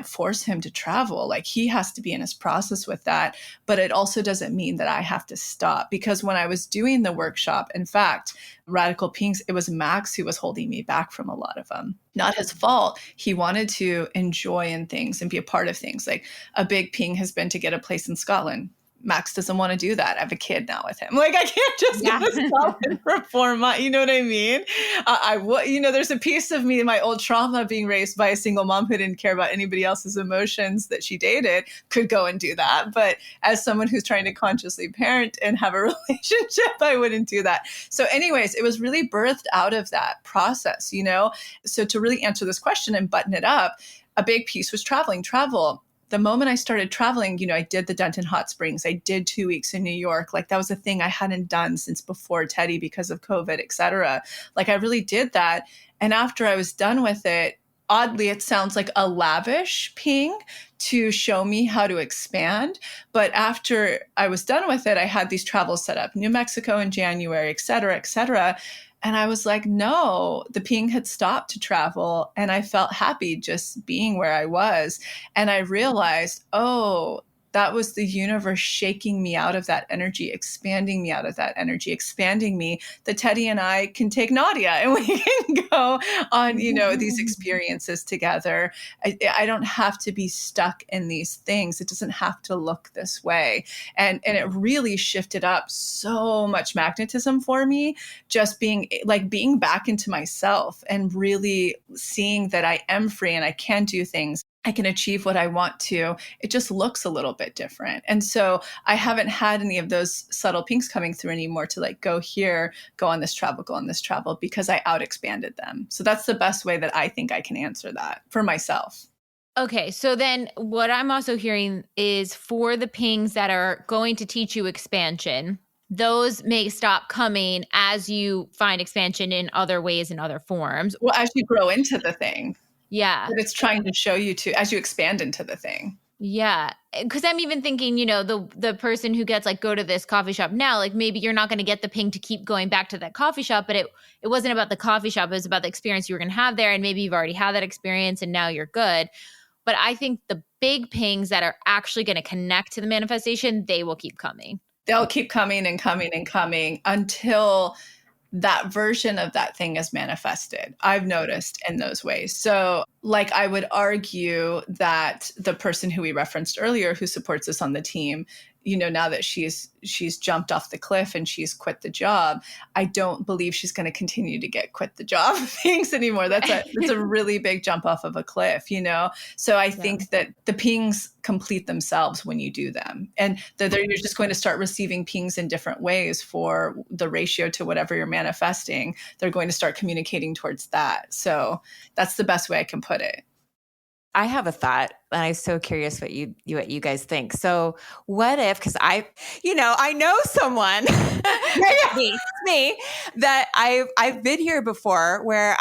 force him to travel. Like, he has to be in his process with that. But it also doesn't mean that I have to stop, because when I was doing the workshop, in fact, Radical Pings, it was Max who was holding me back from a lot of them. Not his fault. He wanted to enjoy in things and be a part of things. Like, a big ping has been to get a place in Scotland. Max doesn't want to do that. I have a kid now with him. Like, I can't just stop it for 4 months. You know what I mean? There's a piece of me, my old trauma, being raised by a single mom who didn't care about anybody else's emotions that she dated, could go and do that. But as someone who's trying to consciously parent and have a relationship, I wouldn't do that. So anyways, it was really birthed out of that process, So to really answer this question and button it up, a big piece was travel. The moment I started traveling, I did the Denton Hot Springs. I did 2 weeks in New York. Like, that was a thing I hadn't done since before Teddy because of COVID, et cetera. Like, I really did that. And after I was done with it, oddly, it sounds like a lavish ping to show me how to expand. But after I was done with it, I had these travels set up, New Mexico in January, et cetera, et cetera. And I was like, no, the ping had stopped to travel. And I felt happy just being where I was. And I realized, oh, that was the universe shaking me out of that energy, expanding me out of that energy, expanding me, that Teddy and I can take Nadia and we can go on, these experiences together. I don't have to be stuck in these things. It doesn't have to look this way. And it really shifted up so much magnetism for me, just being back into myself and really seeing that I am free and I can do things. I can achieve what I want to. It just looks a little bit different. And so I haven't had any of those subtle pinks coming through anymore to go here, go on this travel, because I out expanded them. So that's the best way that I think I can answer that for myself. Okay. So then what I'm also hearing is, for the pings that are going to teach you expansion, those may stop coming as you find expansion in other ways and other forms. Well, as you grow into the thing. Yeah. That it's trying to show you as you expand into the thing. Yeah. Because I'm even thinking, the person who gets go to this coffee shop now, maybe you're not going to get the ping to keep going back to that coffee shop, but it wasn't about the coffee shop. It was about the experience you were going to have there. And maybe you've already had that experience and now you're good. But I think the big pings that are actually going to connect to the manifestation, they will keep coming. They'll keep coming and coming and coming until that version of that thing is manifested. I've noticed in those ways. So I would argue that the person who we referenced earlier, who supports us on the team, now that she's jumped off the cliff and she's quit the job, I don't believe she's going to continue to get quit the job things anymore. That's a really big jump off of a cliff, So I think that the pings complete themselves when you do them, and that you're just going to start receiving pings in different ways for the ratio to whatever you're manifesting. They're going to start communicating towards that. So that's the best way I can put it. I have a thought, and I'm so curious what you guys think. So what if, because I know someone, me, that I've been here before, where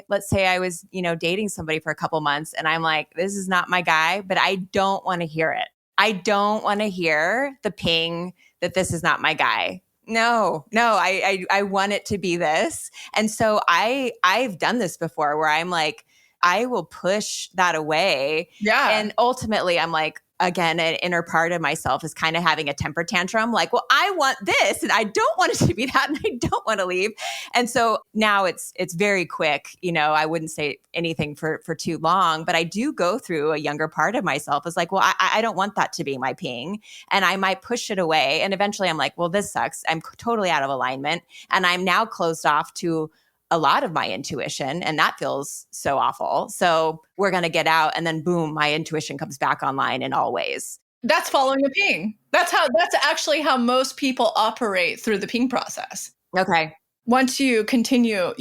let's say I was, dating somebody for a couple months, and I'm like, this is not my guy, but I don't want to hear it. I don't want to hear the ping that this is not my guy. No, I want it to be this. And so I've done this before, where I'm like, I will push that away. Yeah. And ultimately, I'm like, again, an inner part of myself is kind of having a temper tantrum. Like, well, I want this and I don't want it to be that and I don't want to leave. And so now it's very quick. I wouldn't say anything for too long, but I do go through a younger part of myself. It's like, well, I don't want that to be my ping. And I might push it away. And eventually I'm like, well, this sucks. I'm totally out of alignment. And I'm now closed off to a lot of my intuition, and that feels so awful. So we're going to get out, and then boom, my intuition comes back online in all ways. That's following a ping. That's actually how most people operate through the ping process. Okay. Once you continue,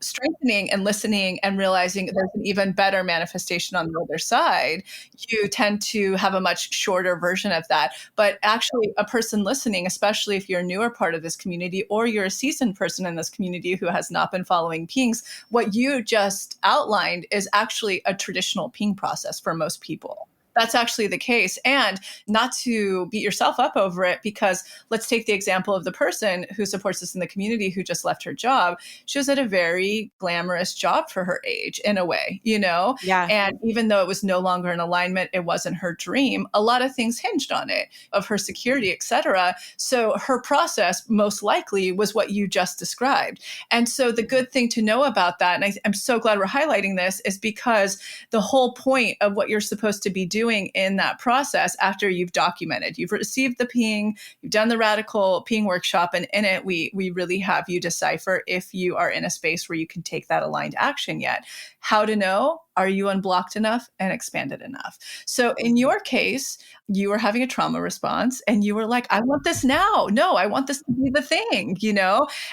strengthening and listening and realizing there's an even better manifestation on the other side, you tend to have a much shorter version of that. But actually, a person listening, especially if you're a newer part of this community or you're a seasoned person in this community who has not been following pings, what you just outlined is actually a traditional ping process for most people. That's actually the case. And not to beat yourself up over it, because let's take the example of the person who supports us in the community who just left her job. She was at a very glamorous job for her age, in a way, Yeah. And even though it was no longer in alignment, it wasn't her dream. A lot of things hinged on it, of her security, et cetera. So her process most likely was what you just described. And so the good thing to know about that, and I'm so glad we're highlighting this, is because the whole point of what you're supposed to be doing doing in that process after you've documented, you've received the peeing, you've done the radical peeing workshop, and in it, we really have you decipher if you are in a space where you can take that aligned action yet. How to know? Are you unblocked enough and expanded enough? So in your case, you were having a trauma response and you were like, I want this now. No, I want this to be the thing,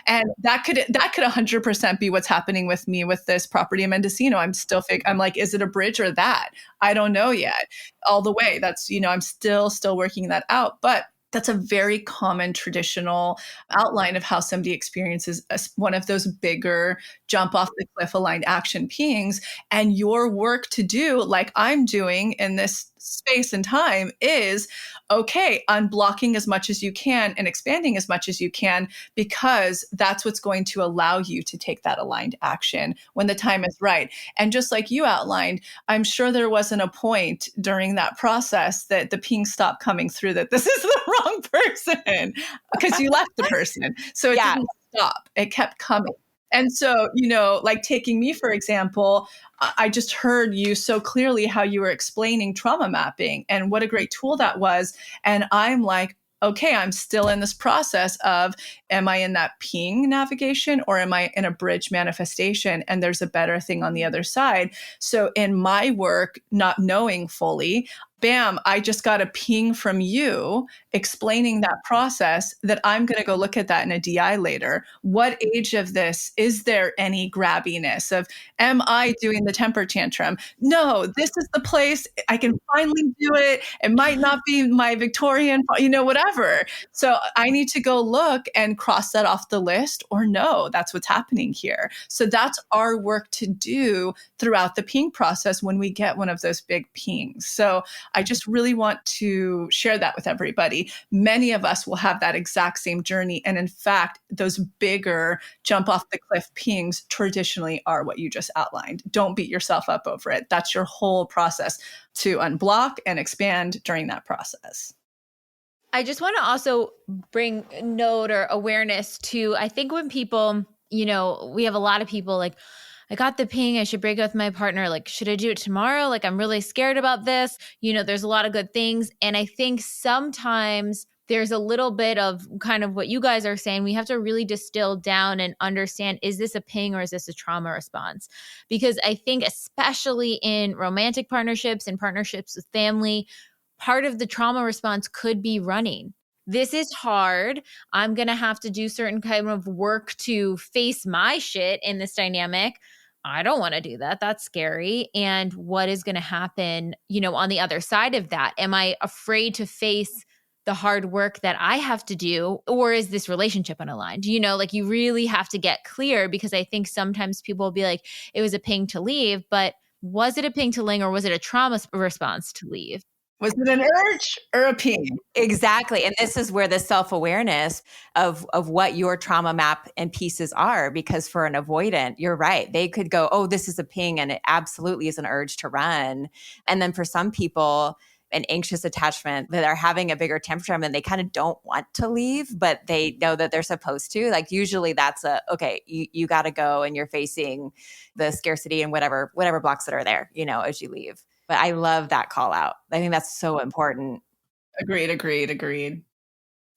And that could 100% be what's happening with me with this property in Mendocino. I'm like, is it a bridge or that? I don't know yet. All the way. That's, I'm still working that out. But that's a very common traditional outline of how somebody experiences one of those bigger jump off the cliff aligned action peeings. And your work to do, like I'm doing in this space and time, is okay, unblocking as much as you can and expanding as much as you can, because that's what's going to allow you to take that aligned action when the time is right. And just like you outlined, I'm sure there wasn't a point during that process that the ping stopped coming through, that this is the wrong person, because you left the person. So it didn't stop. It kept coming. And so, like taking me, for example, I just heard you so clearly how you were explaining trauma mapping and what a great tool that was. And I'm like, okay, I'm still in this process of, am I in that ping navigation or am I in a bridge manifestation? And there's a better thing on the other side. So in my work, not knowing fully, bam, I just got a ping from you explaining that process, that I'm going to go look at that in a DI later. What age of this, is there any grabbiness of, am I doing the temper tantrum? No, this is the place I can finally do it. It might not be my Victorian, whatever. So I need to go look and cross that off the list, or no, that's what's happening here. So that's our work to do throughout the ping process when we get one of those big pings. So I just really want to share that with everybody. Many of us will have that exact same journey. And in fact, those bigger jump off the cliff pings traditionally are what you just outlined. Don't beat yourself up over it. That's your whole process to unblock and expand during that process. I just want to also bring note or awareness to, I think when people, we have a lot of people like, I got the ping, I should break up with my partner. Like, should I do it tomorrow? Like, I'm really scared about this. There's a lot of good things. And I think sometimes there's a little bit of kind of what you guys are saying. We have to really distill down and understand, is this a ping or is this a trauma response? Because I think especially in romantic partnerships and partnerships with family, part of the trauma response could be running. This is hard. I'm going to have to do certain kind of work to face my shit in this dynamic. I don't want to do that. That's scary. And what is going to happen, on the other side of that? Am I afraid to face the hard work that I have to do? Or is this relationship unaligned? You really have to get clear, because I think sometimes people will be like, it was a ping to leave, but was it a ping to ling, or was it a trauma response to leave? Was it an urge or a ping? Exactly. And this is where the self-awareness of what your trauma map and pieces are, because for an avoidant, you're right. They could go, oh, this is a ping, and it absolutely is an urge to run. And then for some people, an anxious attachment, that are having a bigger tantrum and they kind of don't want to leave, but they know that they're supposed to. Like usually that's okay, you got to go, and you're facing the scarcity and whatever blocks that are there, as you leave. But I love that call out. I think that's so important. Agreed.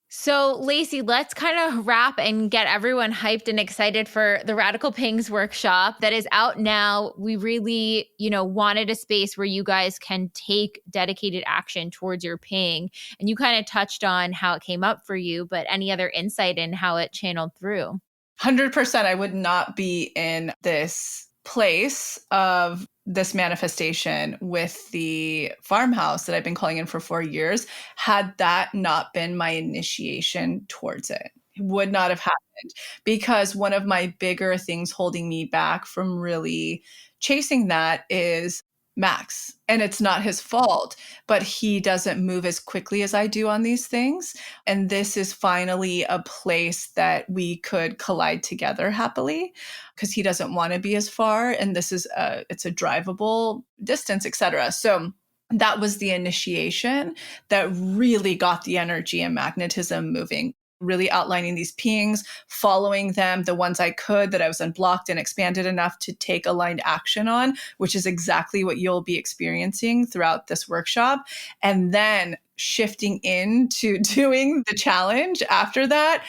So, Lacy, let's kind of wrap and get everyone hyped and excited for the Radical Pings workshop that is out now. We really, wanted a space where you guys can take dedicated action towards your ping. And you kind of touched on how it came up for you, but any other insight in how it channeled through? 100%. I would not be in this place of this manifestation with the farmhouse that I've been calling in for 4 years, had that not been my initiation towards it. It would not have happened, because one of my bigger things holding me back from really chasing that is Max. And it's not his fault, but he doesn't move as quickly as I do on these things. And this is finally a place that we could collide together happily, because he doesn't want to be as far. And this is it's a drivable distance, etc. So that was the initiation that really got the energy and magnetism moving. really outlining these pings, following them, the ones I could that I was unblocked and expanded enough to take aligned action on, which is exactly what you'll be experiencing throughout this workshop. And then shifting into doing the challenge after that.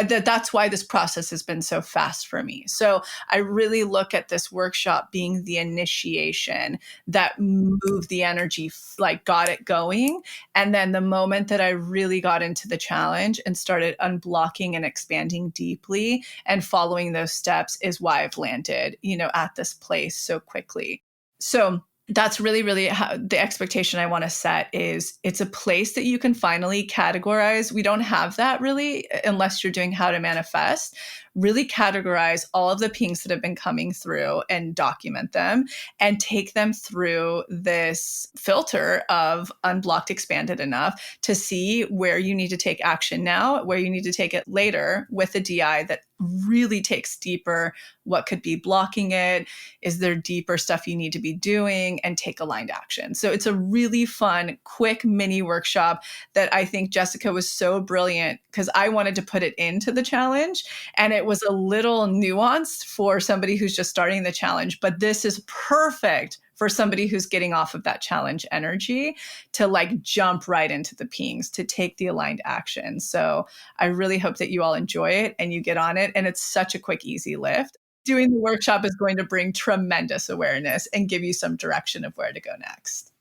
That's why this process has been so fast for me. So I really look at this workshop being the initiation that moved the energy, like got it going. And then the moment that I really got into the challenge and started unblocking and expanding deeply and following those steps is why I've landed, at this place so quickly. So that's really, really how the expectation I want to set is it's a place that you can finally categorize. We don't have that really unless you're doing how to manifest. Really categorize all of the pings that have been coming through and document them and take them through this filter of unblocked, expanded enough to see where you need to take action now, where you need to take it later with a DI that really takes deeper. What could be blocking it? Is there deeper stuff you need to be doing? And take aligned action. So it's a really fun, quick mini workshop that I think Jessica was so brilliant because I wanted to put it into the challenge and it was a little nuanced for somebody who's just starting the challenge, but this is perfect for somebody who's getting off of that challenge energy to like jump right into the pings, to take the aligned action. So I really hope that you all enjoy it and you get on it. And it's such a quick, easy lift. Doing the workshop is going to bring tremendous awareness and give you some direction of where to go next.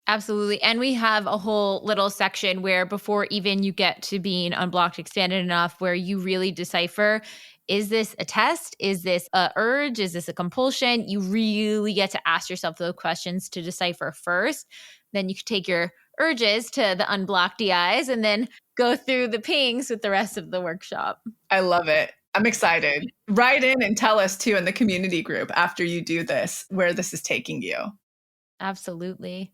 Absolutely. And we have a whole little section where before even you get to being unblocked, expanded enough, where you really decipher, is this a test? Is this a urge? Is this a compulsion? You really get to ask yourself those questions to decipher first. Then you can take your urges to the unblocked DIs and then go through the pings with the rest of the workshop. I love it. I'm excited. Write in and tell us too in the community group after you do this, where this is taking you. Absolutely.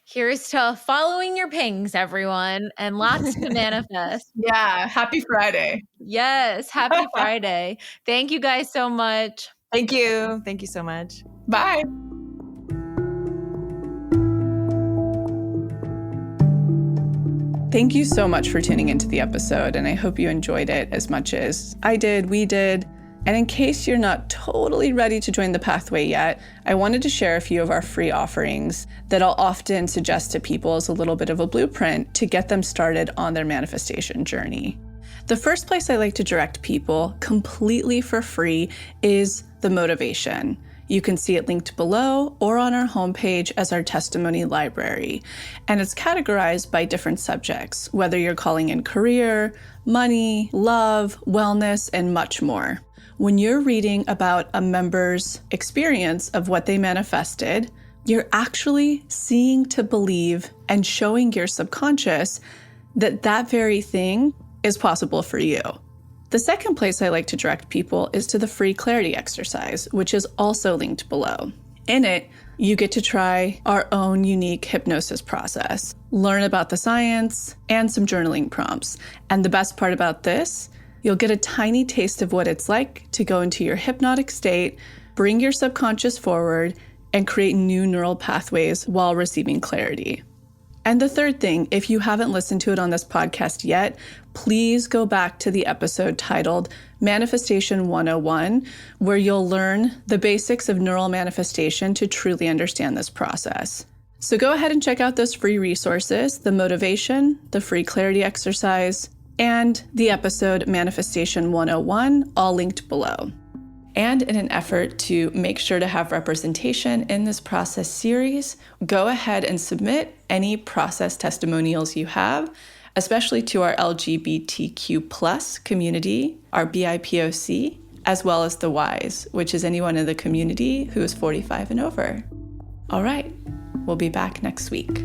Here's to following your pings, everyone, and lots to manifest. Yeah. Happy Friday. Yes. Happy Friday. Thank you guys so much. Thank you. Thank you so much. Bye. Thank you so much for tuning into the episode, and I hope you enjoyed it as much as I did, we did. And in case you're not totally ready to join the pathway yet, I wanted to share a few of our free offerings that I'll often suggest to people as a little bit of a blueprint to get them started on their manifestation journey. The first place I like to direct people completely for free is the motivation. You can see it linked below or on our homepage as our testimony library. And it's categorized by different subjects, whether you're calling in career, money, love, wellness, and much more. When you're reading about a member's experience of what they manifested, you're actually seeing to believe and showing your subconscious that that very thing is possible for you. The second place I like to direct people is to the free clarity exercise, which is also linked below. In it, you get to try our own unique hypnosis process, learn about the science, and some journaling prompts. And the best part about this, you'll get a tiny taste of what it's like to go into your hypnotic state, bring your subconscious forward, and create new neural pathways while receiving clarity. And the third thing, if you haven't listened to it on this podcast yet, please go back to the episode titled Manifestation 101, where you'll learn the basics of neural manifestation to truly understand this process. So go ahead and check out those free resources, the motivation, the free clarity exercise, and the episode Manifestation 101, all linked below. And in an effort to make sure to have representation in this process series, go ahead and submit any process testimonials you have, especially to our LGBTQ+ community, our BIPOC, as well as the Ys, which is anyone in the community who is 45 and over. All right, we'll be back next week.